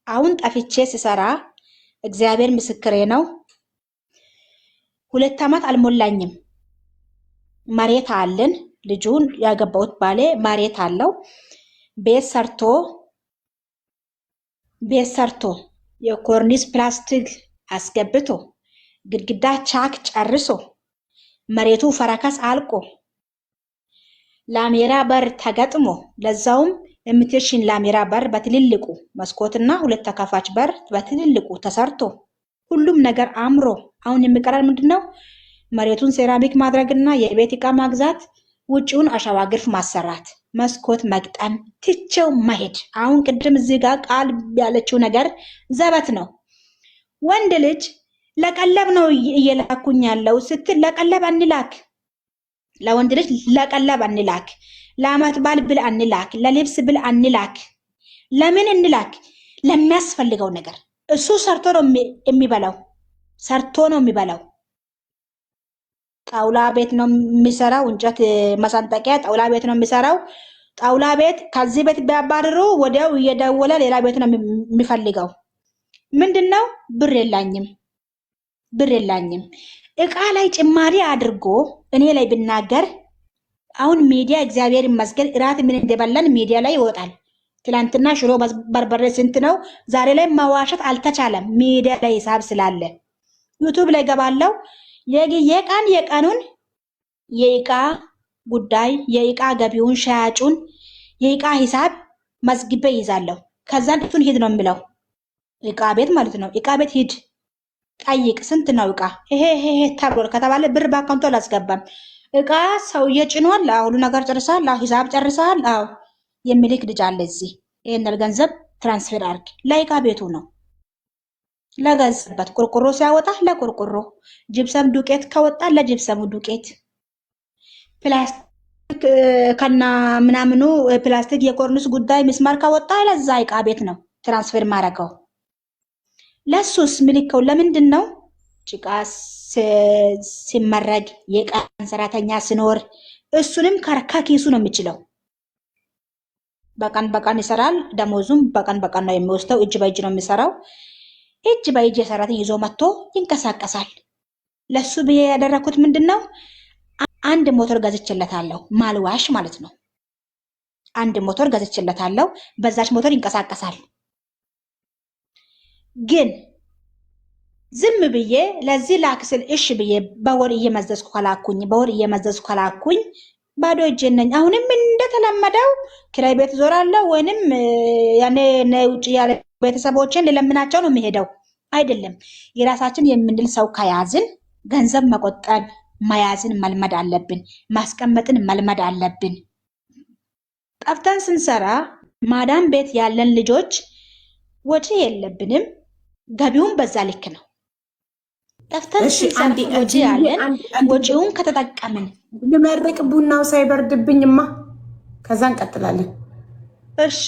አሁን ጠፍቼ ስሰራ እግዚአብሔር ምስክሬ ነው፣ 2 ዓመት አልሞላኝም። መሬት አለን። ልጁን ያገባሁት ባሌ መሬት አለው። ቤት ሰርቶ የኮርኒስ ፕላስቲክ አስገብቶ ግድግዳ ቻክ ጨርሶ መሬቱ ፈረከስ አልቆ ላሜራ በር ተገጥሞ ለዛውም የምትሽን ላሜራ በር በትልልቁ መስኮትና ሁለት ተካፋች በር በትልልቁ ተሰርቶ ሁሉም ነገር አምሮ አሁን የሚቀራል ምንድነው? መሬቱን ሴራሚክ ማድረግና የቤት ዕቃ ማግዛት፣ ውጪውን አሸዋ ግርፍ ማሰራት፣ መስኮት መግጠም፣ ትቼው መሄድ። አሁን ቅድም እዚህ ጋር ቃል ያለችው ነገር ዘበት ነው። ወንድ ልጅ ለቀለብ ነው እየላኩኝ ያለው ስትል ለቀለብ አንላክ። ለወንድ ልጅ ለቀለብ አንላክ። ለአመት በዓል ብል አንላክ። ለልብስ ብል አንላክ። ለምን እንላክ? ለሚያስፈልገው ነገር። እሱ ሰርቶ ነው የሚበላው። ሰርቶ ነው የሚበላው። ጣውላ ቤት ነው የሚሰራው። እንጨት መሰንጠቂያ ጣውላ ቤት ነው የሚሰራው። ጣውላ ቤት ከዚህ ቤት ቢያባርሩ ወዲያው እየደወለ ሌላ ቤት ነው የሚፈልገው። ምንድነው? ብር የላኝም፣ ብር የላኝም። እቃ ላይ ጭማሪ አድርጎ እኔ ላይ ብናገር አሁን ሚዲያ እግዚአብሔር ይመስገን እራት ምን እንደበላን ሚዲያ ላይ ይወጣል። ትላንትና ሽሮ በርበሬ ስንት ነው? ዛሬ ላይ መዋሸት አልተቻለም። ሚዲያ ላይ ሂሳብ ስላለ ዩቱብ ላይ ገባለው። የቀኑን የእቃ ጉዳይ የእቃ ገቢውን ሻያጩን የእቃ ሂሳብ መዝግቤ ይዛለሁ። ከዛን እሱን ሂድ ነው የሚለው እቃ ቤት ማለት ነው። እቃ ቤት ሂድ ጠይቅ፣ ስንት ነው እቃ ይሄ ተብሎ ከተባለ ብር በአካውንቱ አላስገባም። እቃ ሰውዬ ጭኗል፣ ሁሉ ነገር ጨርሳል፣ ሂሳብ ጨርሳል። አዎ የሚልክ ልጅ አለ እዚህ። ይሄን ገንዘብ ትራንስፈር አድርግ። ለእቃ ቤቱ ነው ለገዛበት። ቆርቆሮ ሲያወጣ ለቆርቆሮ፣ ጅብሰም ዱቄት ከወጣ ለጅብሰሙ ዱቄት፣ ፕላስቲክ ከና ምናምኑ ፕላስቲክ የኮርኒስ ጉዳይ ምስማር ከወጣ ለዛ እቃ ቤት ነው ትራንስፈር ማረገው። ለሱስ ምልከው ለምንድን ነው? ጭቃ ሲመረግ የቀን ሰራተኛ ሲኖር እሱንም ከኪሱ ነው የሚችለው። በቀን በቀን ይሰራል። ደሞዙም በቀን በቀን ነው የሚወስደው። እጅ በእጅ ነው የሚሰራው። እጅ በእጅ የሰራተኛ ይዞ መጥቶ ይንቀሳቀሳል። ለሱ ብዬ ያደረኩት ምንድን ነው? አንድ ሞተር ገዝቼለታለሁ። ማልዋሽ ማለት ነው። አንድ ሞተር ገዝቼለታለሁ። በዛች ሞተር ይንቀሳቀሳል። ግን ዝም ብዬ ለዚህ ላክስል እሺ ብዬ በወር እየመዘዝኩ ከላኩኝ ባዶ እጄን ነኝ። አሁንም እንደተለመደው ኪራይ ቤት ዞራለሁ፣ ወይንም ያኔ ውጭ ያለ ቤተሰቦችን ልለምናቸው ነው የሚሄደው። አይደለም። የራሳችን የምንል ሰው ከያዝን ገንዘብ መቆጠብ መያዝን መልመድ አለብን። ማስቀመጥን መልመድ አለብን። ጠፍተን ስንሰራ ማዳም ቤት ያለን ልጆች ወጪ የለብንም። ገቢውን በዛ ልክ ነው። ጠፍተን ስንሰራ ወጪ ያለን ወጪውን ከተጠቀምን ልመርቅ ቡናው ሳይበርድብኝማ ከዛ እንቀጥላለን። እሺ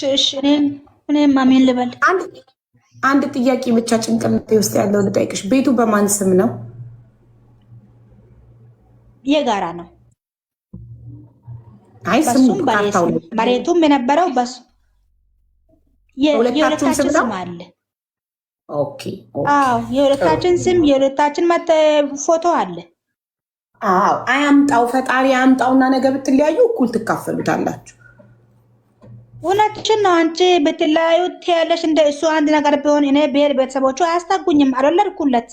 እኔም አሜን ልበል። አንድ ጥያቄ ብቻ ጭንቅላቴ ውስጥ ያለው ልጠይቅሽ። ቤቱ በማን ስም ነው? የጋራ ነው። አይ ስሙ መሬቱም የነበረው በሱ የሁለታችን ስም አለ። ኦኬ። አዎ የሁለታችን ስም የሁለታችን ፎቶ አለ። አዎ አያምጣው ፈጣሪ አያምጣውና ነገ ብትለያዩ እኩል ትካፈሉታላችሁ። እውነትሽን ነው። አንቺ ብትለያዩት ያለሽ እንደ እሱ አንድ ነገር ቢሆን እኔ ብሔር ቤተሰቦቹ አያስታጉኝም። አልወለድኩለት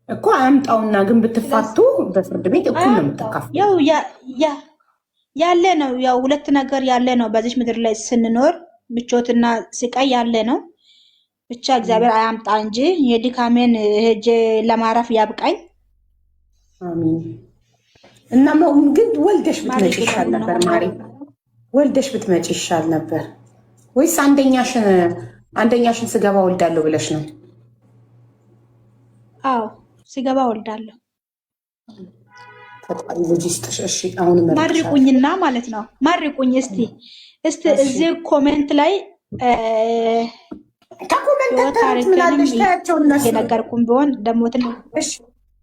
እኮ አያምጣውና ግን ብትፋቱ በፍርድ ቤት እኩል ነው የምትካፈሉ። ያው ያለ ነው። ያው ሁለት ነገር ያለ ነው። በዚህ ምድር ላይ ስንኖር ምቾትና ስቃይ ያለ ነው። ብቻ እግዚአብሔር አያምጣ እንጂ የድካሜን ሄጄ ለማረፍ ያብቃኝ። አሜን። እና ግን ወልደሽ ብትመጪ ይሻል ነበር ማሪ፣ ወልደሽ ብትመጪ ይሻል ነበር ወይስ አንደኛሽን ስገባ ወልዳለሁ ብለሽ ነው? አዎ ስገባ ወልዳለሁ። ፈጣሪ ልጅ ይስጥሽ። እሺ አሁን ማርቁኝና ማለት ነው። ማርቁኝ እስቲ እዚህ ኮሜንት ላይ ከኮሜንት ምናለሽ ታያቸው እነሱ የነገርኩም ቢሆን ደግሞ እሺ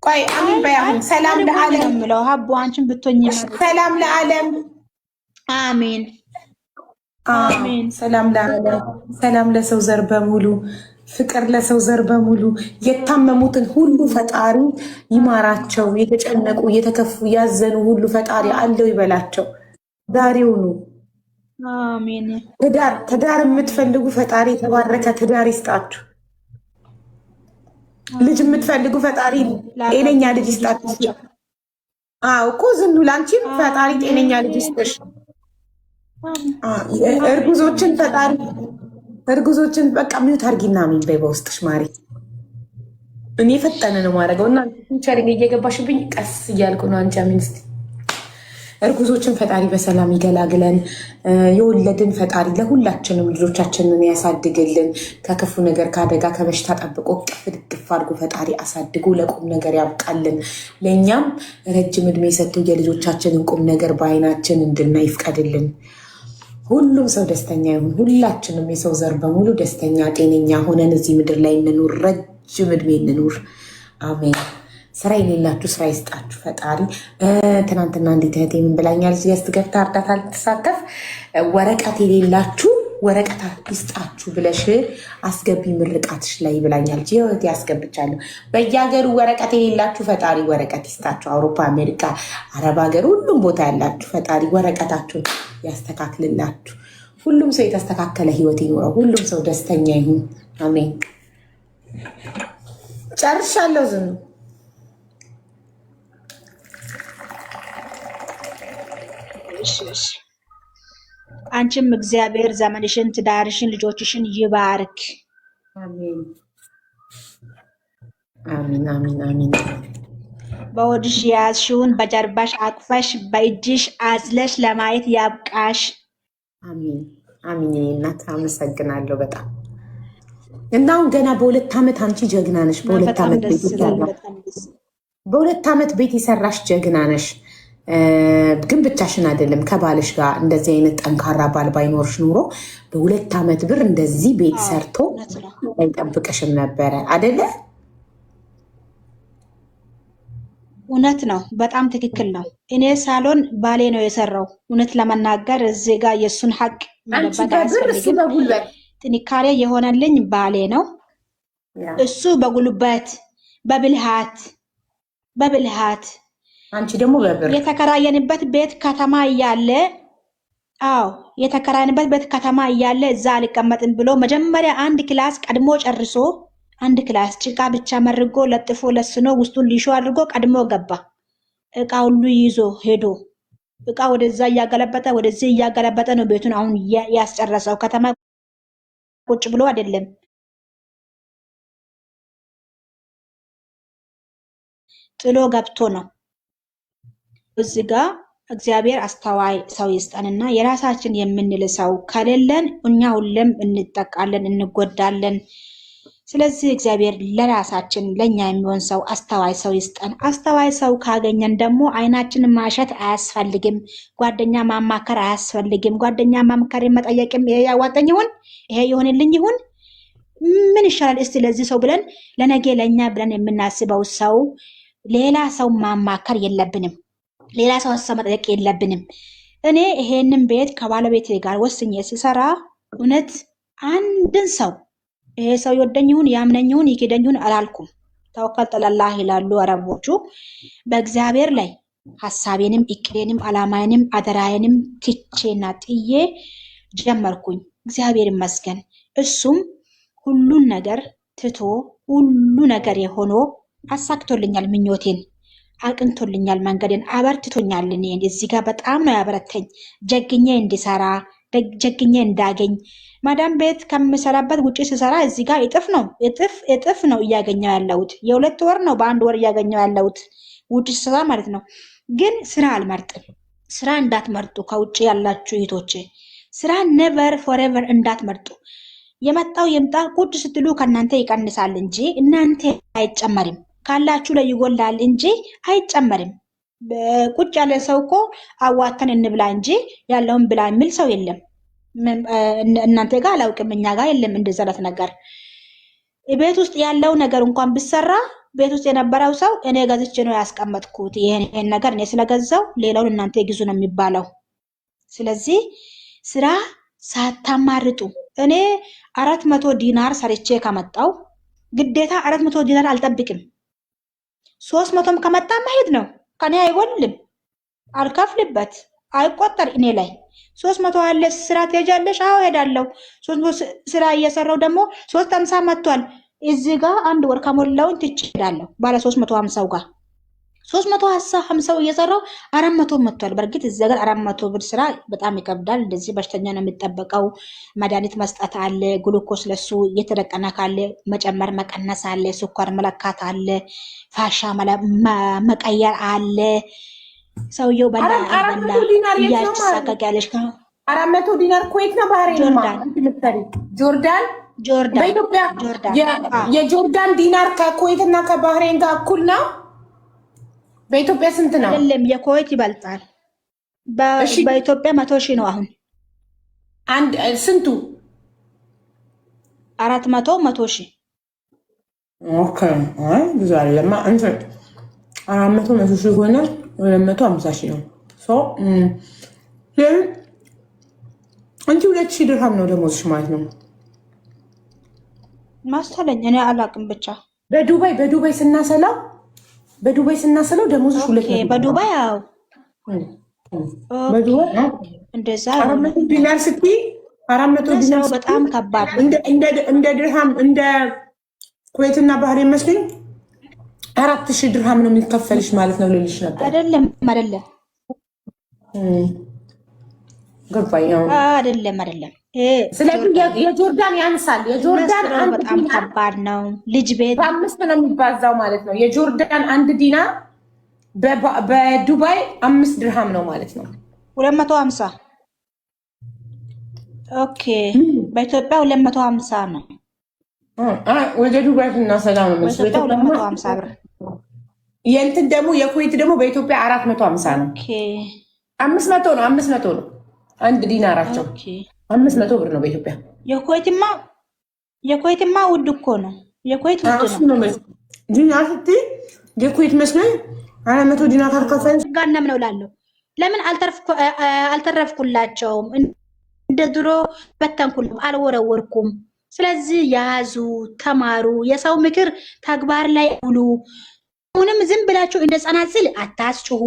ቆይ አሚን በያሁን ሰላም ለዓለም ምለው ሀቡ አንቺን ብትሆኝ ሰላም ለዓለም አሜን አሜን። ሰላም ለዓለም፣ ሰላም ለሰው ዘር በሙሉ፣ ፍቅር ለሰው ዘር በሙሉ። የታመሙትን ሁሉ ፈጣሪ ይማራቸው። የተጨነቁ የተከፉ ያዘኑ ሁሉ ፈጣሪ አለው ይበላቸው። ዛሬውኑ አሜን። ትዳር የምትፈልጉ ፈጣሪ የተባረከ ትዳር ይስጣችሁ። ልጅ የምትፈልጉ ፈጣሪ ጤነኛ ልጅ ይስጣችሁ። አዎ እኮ ዝኑ ላንቺም ፈጣሪ ጤነኛ ልጅ ይስጥሽ። እርጉዞችን ፈጣሪ እርጉዞችን በቃ ሚዩት አርጊና አሚን በይ በውስጥሽ ማሪ። እኔ ፈጠነ ነው ማድረገው እና ቸሪንግ እየገባሽብኝ ቀስ እያልኩ ነው። አንቺ አሚን እስኪ እርጉዞችን ፈጣሪ በሰላም ይገላግለን። የወለድን ፈጣሪ ለሁላችንም ልጆቻችንን ያሳድግልን። ከክፉ ነገር ከአደጋ ከበሽታ ጠብቆ ቅፍ ድግፍ አድርጎ ፈጣሪ አሳድጎ ለቁም ነገር ያብቃልን። ለእኛም ረጅም እድሜ ሰጥቶ የልጆቻችንን ቁም ነገር በአይናችን እንድናይ ይፍቀድልን። ሁሉም ሰው ደስተኛ ይሁን። ሁላችንም የሰው ዘር በሙሉ ደስተኛ ጤነኛ ሆነን እዚህ ምድር ላይ እንኑር። ረጅም እድሜ እንኑር። አሜን። ስራ የሌላችሁ ስራ ይስጣችሁ ፈጣሪ። ትናንትና እንዴት እህቴ ምን ብላኛለች? ገስት ገብታ እርዳታ ልትሳተፍ ወረቀት የሌላችሁ ወረቀት ይስጣችሁ ብለሽ አስገቢ ምርቃትሽ ላይ ብላኛለች። ይኸውት ያስገብቻለሁ። በየሀገሩ ወረቀት የሌላችሁ ፈጣሪ ወረቀት ይስጣችሁ። አውሮፓ፣ አሜሪካ፣ አረብ ሀገር ሁሉም ቦታ ያላችሁ ፈጣሪ ወረቀታችሁን ያስተካክልላችሁ። ሁሉም ሰው የተስተካከለ ህይወት ይኖረው። ሁሉም ሰው ደስተኛ ይሁን። አሜን። ጨርሻለሁ። ዝም አንቺም እግዚአብሔር ዘመንሽን፣ ትዳርሽን፣ ልጆችሽን ይባርክ። አሜን አሜን አሜን አሜን። በወድሽ የያዝሽውን በጀርባሽ አቅፈሽ በእጅሽ አዝለሽ ለማየት ያብቃሽ። አሜን አሜን። እናት አመሰግናለሁ በጣም እና አሁን ገና በ2 ዓመት አንቺ ጀግና ነሽ። በ2 ዓመት ቤት የሰራሽ ጀግና ነሽ። ግን ብቻሽን አይደለም ከባልሽ ጋር እንደዚህ አይነት ጠንካራ ባል ባይኖርሽ ኑሮ በ2 ዓመት ብር እንደዚህ ቤት ሰርቶ አይጠብቅሽም ነበረ አይደለ? እውነት ነው። በጣም ትክክል ነው። እኔ ሳሎን ባሌ ነው የሰራው። እውነት ለመናገር እዚህ ጋር የእሱን ሀቅ መለባት አያስፈልግም። ጥንካሬ የሆነልኝ ባሌ ነው። እሱ በጉልበት በብልሃት አንቺ ደግሞ በብር የተከራየንበት ቤት ከተማ እያለ የተከራየንበት ቤት ከተማ እያለ እዛ አልቀመጥም ብሎ መጀመሪያ 1 ክላስ ቀድሞ ጨርሶ 1 ክላስ ጭቃ ብቻ መርጎ ለጥፎ ለስኖ ውስጡን ሊሾ አድርጎ ቀድሞ ገባ። እቃ ሁሉ ይዞ ሄዶ እቃ ወደዛ እያገለበጠ ወደዚህ እያገለበጠ ነው ቤቱን አሁን ያስጨረሰው። ከተማ ቁጭ ብሎ አይደለም። ጥሎ ገብቶ ነው። እዚህ ጋር እግዚአብሔር አስተዋይ ሰው ይስጠንና የራሳችን የምንል ሰው ከሌለን እኛ ሁሌም እንጠቃለን፣ እንጎዳለን። ስለዚህ እግዚአብሔር ለራሳችን ለኛ የሚሆን ሰው አስተዋይ ሰው ይስጠን። አስተዋይ ሰው ካገኘን ደግሞ አይናችንን ማሸት አያስፈልግም። ጓደኛ ማማከር አያስፈልግም። ጓደኛ ማማከር መጠየቅም ይሄ ያዋጣኝ ይሁን ይሄ ይሆንልኝ ይሁን ምን ይሻላል እስቲ ለዚህ ሰው ብለን ለነገ ለኛ ብለን የምናስበው ሰው ሌላ ሰው ማማከር የለብንም። ሌላ ሰው ሀሳብ መጠየቅ የለብንም። እኔ ይሄንን ቤት ከባለቤቴ ጋር ወስኜ ስሰራ እውነት አንድን ሰው ይሄ ሰው ይወደኝ ይሁን ያምነኝ ይሁን ይክደኝ ይሁን አላልኩም። ተወከልተ ለላህ ይላሉ አረቦቹ። በእግዚአብሔር ላይ ሀሳቤንም እቅዴንም አላማዬንም አደራዬንም ትቼና ጥዬ ጀመርኩኝ። እግዚአብሔር ይመስገን። እሱም ሁሉን ነገር ትቶ ሁሉ ነገር የሆኖ አሳክቶልኛል። ምኞቴን አቅንቶልኛል። መንገዴን አበርትቶኛል። እኔን እዚህ ጋር በጣም ነው ያበረተኝ። ጀግኜ እንዲሰራ ጀግኜ እንዳገኝ ማዳም ቤት ከምሰራበት ውጪ ስሰራ እዚህ ጋር እጥፍ ነው እያገኘው ያለሁት። የ2 ወር ነው በ1 ወር እያገኘው ያለሁት ውጪ ስሰራ ማለት ነው። ግን ስራ አልመርጥም። ስራ እንዳትመርጡ ከውጪ ያላችሁ እህቶቼ፣ ስራ ኔቨር ፎሬቨር እንዳትመርጡ። የመጣው የምጣ ቁጭ ስትሉ ከእናንተ ይቀንሳል እንጂ እናንተ አይጨመርም። ካላችሁ ላይ ይጎላል እንጂ አይጨመርም። ቁጭ ያለ ሰው እኮ አዋተን እንብላ እንጂ ያለውን ብላ የሚል ሰው የለም። እናንተ ጋር አላውቅም፣ እኛ ጋር የለም እንደዛ አይነት ነገር። ቤት ውስጥ ያለው ነገር እንኳን ቢሰራ ቤት ውስጥ የነበረው ሰው እኔ ገዝቼ ነው ያስቀመጥኩት፣ ይሄን ነገር እኔ ስለገዛው ሌላውን እናንተ ግዙ ነው የሚባለው። ስለዚህ ስራ ሳታማርጡ እኔ 400 ዲናር ሰርቼ ከመጣው ግዴታ 400 ዲናር አልጠብቅም። 300ም ከመጣ መሄድ ነው። ከኔ አይጎልም፣ አልከፍልበት፣ አይቆጠር እኔ ላይ 300 አለ። ስራ ትሄጃለሽ? አዎ ሄዳለሁ። 300 ስራ እየሰራው ደግሞ 350 መጥቷል። እዚህ ጋር 1 ወር ከሞላውን ትቼ ሄዳለሁ ባለ 350 ጋር 350 እየሰራው 400 መጥቷል። በእርግጥ እዚህ ጋር 400 ብር ስራ በጣም ይከብዳል። እንደዚህ በሽተኛ ነው የሚጠበቀው። መድኃኒት መስጠት አለ፣ ግሉኮስ ለሱ እየተደቀነ ካለ መጨመር መቀነስ አለ፣ ስኳር መለካት አለ፣ ፋሻ መቀየር አለ። ሰውየው በላ እያሳቀቅ ያለሽ 400 ዲናር ኩዌት ነው ባህሬን ጆርዳን በኢትዮጵያ የጆርዳን ዲናር ከኩዌት እና ከባህሬን ጋር እኩል ነው። በኢትዮጵያ ስንት ነው? አይደለም የኩዌት ይበልጣል። በኢትዮጵያ 100 ሺህ ነው አሁን። አንድ ስንቱ? 100 ሺህ። ኦኬ አይ ብዙ አይደለም። አንተ 400 ሺህ ሆነ 250 ሺህ ነው። ሶ አንቺ 2000 ድርሃም ነው ደሞዝሽ ማለት ነው መሰለኝ። እኔ አላውቅም ብቻ በዱባይ ስናሰላው ደሞዝሽ 200 በዱባይ ያው በዱባይ እንደዛ 400 ዲናር ስትይ 400 ዲናር በጣም ከባድ እንደ ድርሃም እንደ ኩዌትና ባህሬን መስሎኝ 4000 ድርሃም ነው የሚከፈልሽ ማለት ነው ልልሽ ነበር። አይደለም ገባኝ። አይደለም ስለዚህ የጆርዳን ያንሳል። የጆርዳን በጣም ከባድ ነው። ልጅ ቤት 5 ነው የሚባዛው ማለት ነው። የጆርዳን 1 ዲናር በዱባይ 5 ድርሃም ነው ማለት ነው። 250 ኦኬ። በኢትዮጵያ 250 ነው። ወደ ዱባይ እናሰላ ነው በኢትዮጵያ 250 ብር። የእንትን ደግሞ የኩዌት ደግሞ በኢትዮጵያ 450 ነው። ኦኬ 500 ነው 1 ዲናራቸው 500 ብር ነው በኢትዮጵያ። የኩዌትማ ውድ እኮ ነው። የኩዌት ውድ ነው። ዲናር ስትይ የኩዌት መስሎኝ 400 ዲናር ካልከፈል ጋነም ነው እላለሁ። ለምን አልተረፍኩላቸውም? እንደ ድሮ በተንኩልም አልወረወርኩም። ስለዚህ ያዙ፣ ተማሩ፣ የሰው ምክር ተግባር ላይ አውሉ። አሁንም ዝም ብላችሁ እንደ ጸናጽል አታስጭሁ፣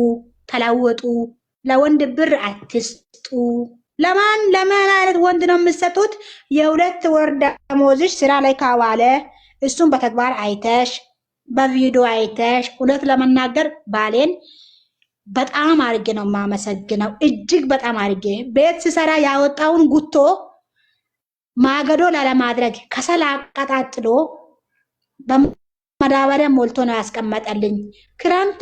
ተለወጡ። ለወንድ ብር አትስጡ። ለማን አይነት ወንድ ነው የምትሰጡት? የ2 ወር ደሞዝሽ ስራ ላይ ካዋለ እሱም በተግባር አይተሽ በቪዲዮ አይተሽ። እውነት ለመናገር ባሌን በጣም አድርጌ ነው የማመሰግነው፣ እጅግ በጣም አድርጌ። ቤት ሲሰራ ያወጣውን ጉቶ ማገዶ ላለማድረግ ከሰል አቀጣጥሎ በማዳበሪያ ሞልቶ ነው ያስቀመጠልኝ። ክረምት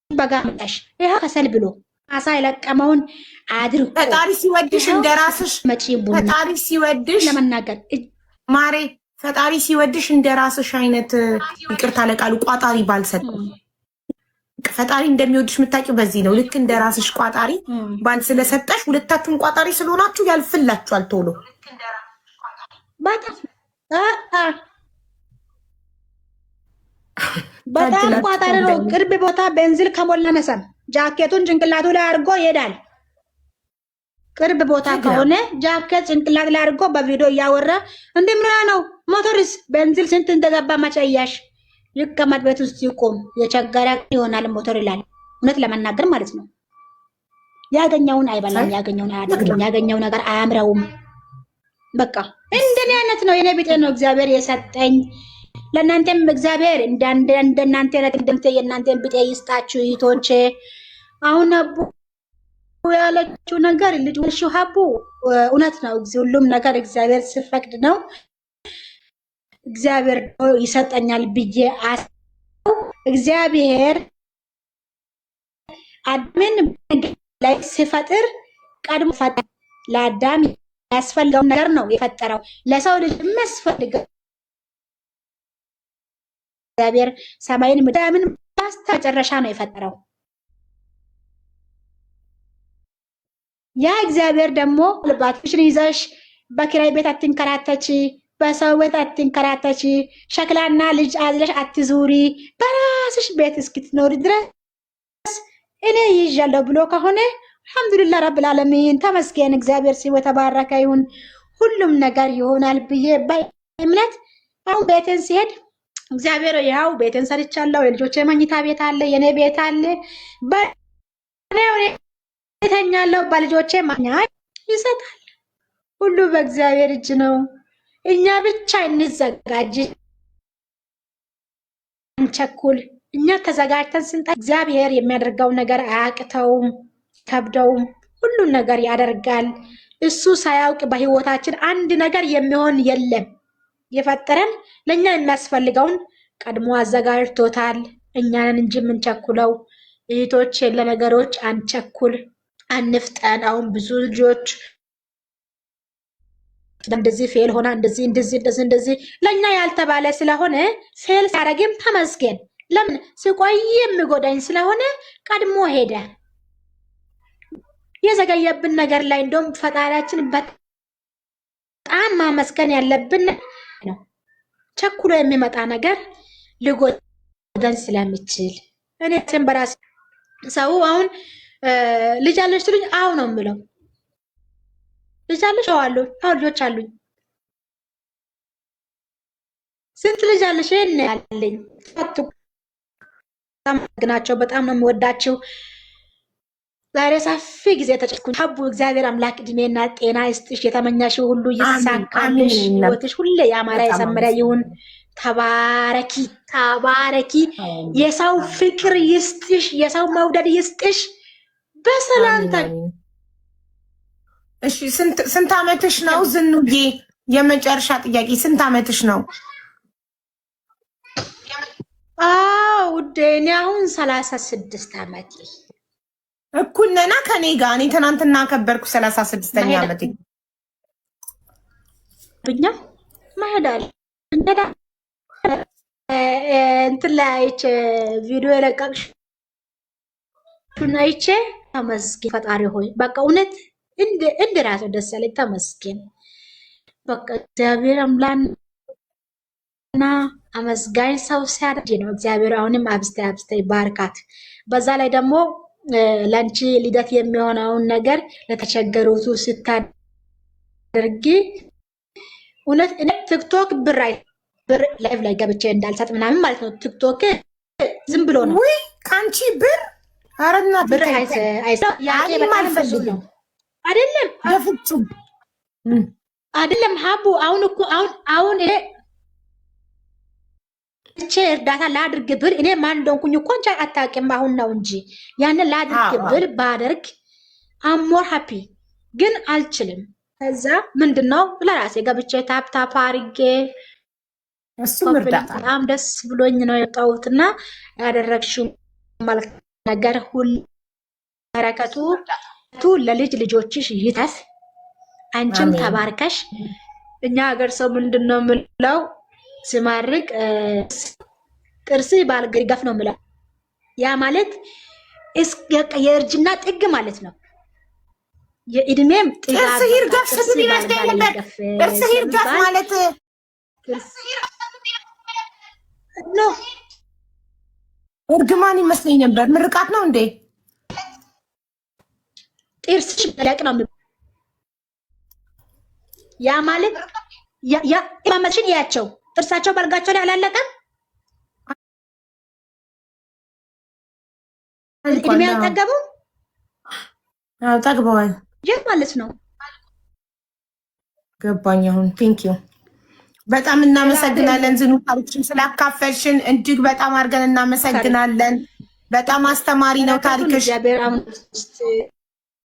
በጋ መጣሽ ይሄ ከሰል ብሎ አሳ የለቀመውን አድርጎ ፈጣሪ ሲወድሽ እንደራስሽ ፈጣሪ ሲወድሽ ለመናገር ማሬ ፈጣሪ ሲወድሽ እንደራስሽ አይነት ይቅርታ ለቃሉ ቋጣሪ ባልሰጥ ፈጣሪ እንደሚወድሽ የምታውቂው በዚህ ነው። ልክ እንደራስሽ ቋጣሪ ባል ስለሰጠሽ ሁለታችሁም ቋጣሪ ስለሆናችሁ ያልፍላችኋል ቶሎ። በጣም ቋጣሪ ነው። ቅርብ ቦታ ቤንዚል ከሞላ ነሰም ጃኬቱን ጭንቅላቱ ላይ አድርጎ ይሄዳል። ቅርብ ቦታ ከሆነ ጃኬት ጭንቅላት ላይ አድርጎ በቪዲዮ እያወራ እንደምን ነው ሞተርስ ቤንዚል ስንት እንደገባ መጨያሽ ይቀመጥ ቤት ውስጥ ይቆም የቸገረ ይሆናል ሞተር ይላል። እውነት ለመናገር ማለት ነው። ያገኘውን አይበላም፣ ያገኘውን አያደርግም፣ ያገኘው ነገር አያምረውም። በቃ እንደኔ አይነት ነው። የኔ ቢጤ ነው እግዚአብሔር የሰጠኝ። ለእናንተም እግዚአብሔር እንደናንተ አይነት እንደምተ የእናንተን ቢጤ ይስጣችሁ እህቶቼ። አሁን አቡ ያለችው ነገር ልጅ ሀቡ እውነት ነው። ሁሉም ነገር እግዚአብሔር ሲፈቅድ ነው። እግዚአብሔር ይሰጠኛል ብዬ እግዚአብሔር አዳምን ላይ ሲፈጥር ቀድሞ ለአዳም ያስፈልገውን ነገር ነው የፈጠረው። ለሰው ልጅ የሚያስፈልገው እግዚአብሔር ሰማይን ምድርን በስተመጨረሻ ነው የፈጠረው። ያ እግዚአብሔር ደግሞ ልባትሽን ይዘሽ በኪራይ ቤት አትንከራተች፣ በሰው ቤት አትንከራተች፣ ሸክላና ልጅ አዝለሽ አትዙሪ፣ በራስሽ ቤት እስክትኖሪ ድረስ እኔ ይዣለሁ ብሎ ከሆነ አልሐምዱሊላህ ረብል ዓለሚን ተመስገን። እግዚአብሔር ስሙ የተባረከ ይሁን። ሁሉም ነገር ይሆናል ብዬ በእምነት አሁን ቤቴን ሲሄድ እግዚአብሔር ያው ቤቴን ሰርቻለሁ። የልጆቼ መኝታ ቤት አለ፣ የኔ ቤት አለ። በእኔ በልጆቼ ማኛ ይሰጣል። ሁሉ በእግዚአብሔር እጅ ነው። እኛ ብቻ እንዘጋጅ፣ እንቸኩል። እኛ ተዘጋጅተን ስንጠ እግዚአብሔር የሚያደርገው ነገር አያቅተውም፣ ከብደውም ሁሉን ነገር ያደርጋል። እሱ ሳያውቅ በህይወታችን አንድ ነገር የሚሆን የለም። የፈጠረን ለእኛ የሚያስፈልገውን ቀድሞ አዘጋጅቶታል። እኛንን እንጂ የምንቸኩለው እህቶች፣ ለነገሮች አንቸኩል፣ አንፍጠን። አሁን ብዙ ልጆች እንደዚህ ፌል ሆና እንደዚህ ለእኛ ያልተባለ ስለሆነ ፌል ሲያደርግም ተመስገን። ለምን ሲቆይ የሚጎዳኝ ስለሆነ ቀድሞ ሄደ። የዘገየብን ነገር ላይ እንደውም ፈጣሪያችን በጣም ማመስገን ያለብን ነው። ቸኩሎ የሚመጣ ነገር ሊጎዳን ስለሚችል እኔ በራሴ ሰው አሁን ልጅ አለሽ ትሉኝ፣ አዎ ነው የምለው። ልጅ አለሽ? አዎ አሉ። አዎ ልጆች አሉኝ። ስንት ልጅ አለሽ? ይሄን ያለኝ ግናቸው በጣም ነው የምወዳቸው። ዛሬ ሰፊ ጊዜ ተጨኩኝ። ሀቡ እግዚአብሔር አምላክ እድሜና ጤና ይስጥሽ፣ የተመኛሽው ሁሉ ይሳካልሽ፣ ህይወትሽ ሁሌ ያማረ የሰመረ ይሁን። ተባረኪ ተባረኪ። የሰው ፍቅር ይስጥሽ፣ የሰው መውደድ ይስጥሽ። በሰላም እሺ። ስንት ዓመትሽ ነው ዝኑዬ? የመጨረሻ ጥያቄ ስንት ዓመትሽ ነው? ውዴ እኔ አሁን 36 ዓመቴ። እኩል ነና ከኔ ጋር። እኔ ትናንትና ከበርኩ 36ኛ ዓመቴ። ብኛ ማሄዳል እንትን ላይ አይቼ ቪዲዮ የለቀቅሽ አይቼ ተመስገን ፈጣሪ ሆይ በቃ እውነት እንደ ራሱ ደስ ያለኝ ተመስገን። በቃ እግዚአብሔር አምላክና አመስጋኝ ሰው ሲያደርግ ነው። እግዚአብሔር አሁንም አብስተ ይባርካት። በዛ ላይ ደግሞ ለአንቺ ልደት የሚሆነውን ነገር ለተቸገሩት ስታደርጊ እውነት እኔ ቲክቶክ ብር ላይቭ ላይ ገብቼ እንዳልሰጥ ምናምን ማለት ነው። ቲክቶክ ዝም ብሎ ነው። ወይ ካንቺ ብር አረና ብር ነው አይደለም? በፍጹም አይደለም ሀቡ። አሁን እኮ አሁን እኔ እርዳታ ላድርግ ብል እኔ ማን እንደሆንኩኝ እኮ አንቺ አታውቂም። አሁን ነው እንጂ ያንን ላድርግ ብል ባደርግ አሞር ሃፒ ግን አልችልም። ከዛ ምንድነው ለራሴ ገብቼ ታፕ አድርጌ እሱም እርዳታ በጣም ደስ ብሎኝ ነው የወጣሁትና ያደረግሽው መልካም ነገር ሁሉ በረከቱ ለልጅ ልጆችሽ ይተፍ። አንቺም ተባርከሽ። እኛ ሀገር ሰው ምንድነው የምለው ሲማርቅ ጥርስ ባልገርገፍ ነው የምለው። ያ ማለት የእርጅና ጥግ ማለት ነው። የእድሜም ጥርስ ይርገፍ ስትል ይመስለኝ ነበር። ጥርስ ይርገፍ ማለት ነው እርግማን ይመስለኝ ነበር። ምርቃት ነው እንዴ? ጥርስሽ መለቅ ነው። ያ ማለት ያ ማመሽን ያቸው ጥርሳቸው ባልጋቸው ላይ አላለቀም። እድሜ አልጠገቡም። ጠግበዋል። ይህ ማለት ነው። ገባኝ አሁን። ቴንኪዩ በጣም እናመሰግናለን ዝኑ፣ ታሪክሽን ስላካፈልሽን እጅግ በጣም አድርገን እናመሰግናለን። በጣም አስተማሪ ነው ታሪክሽ።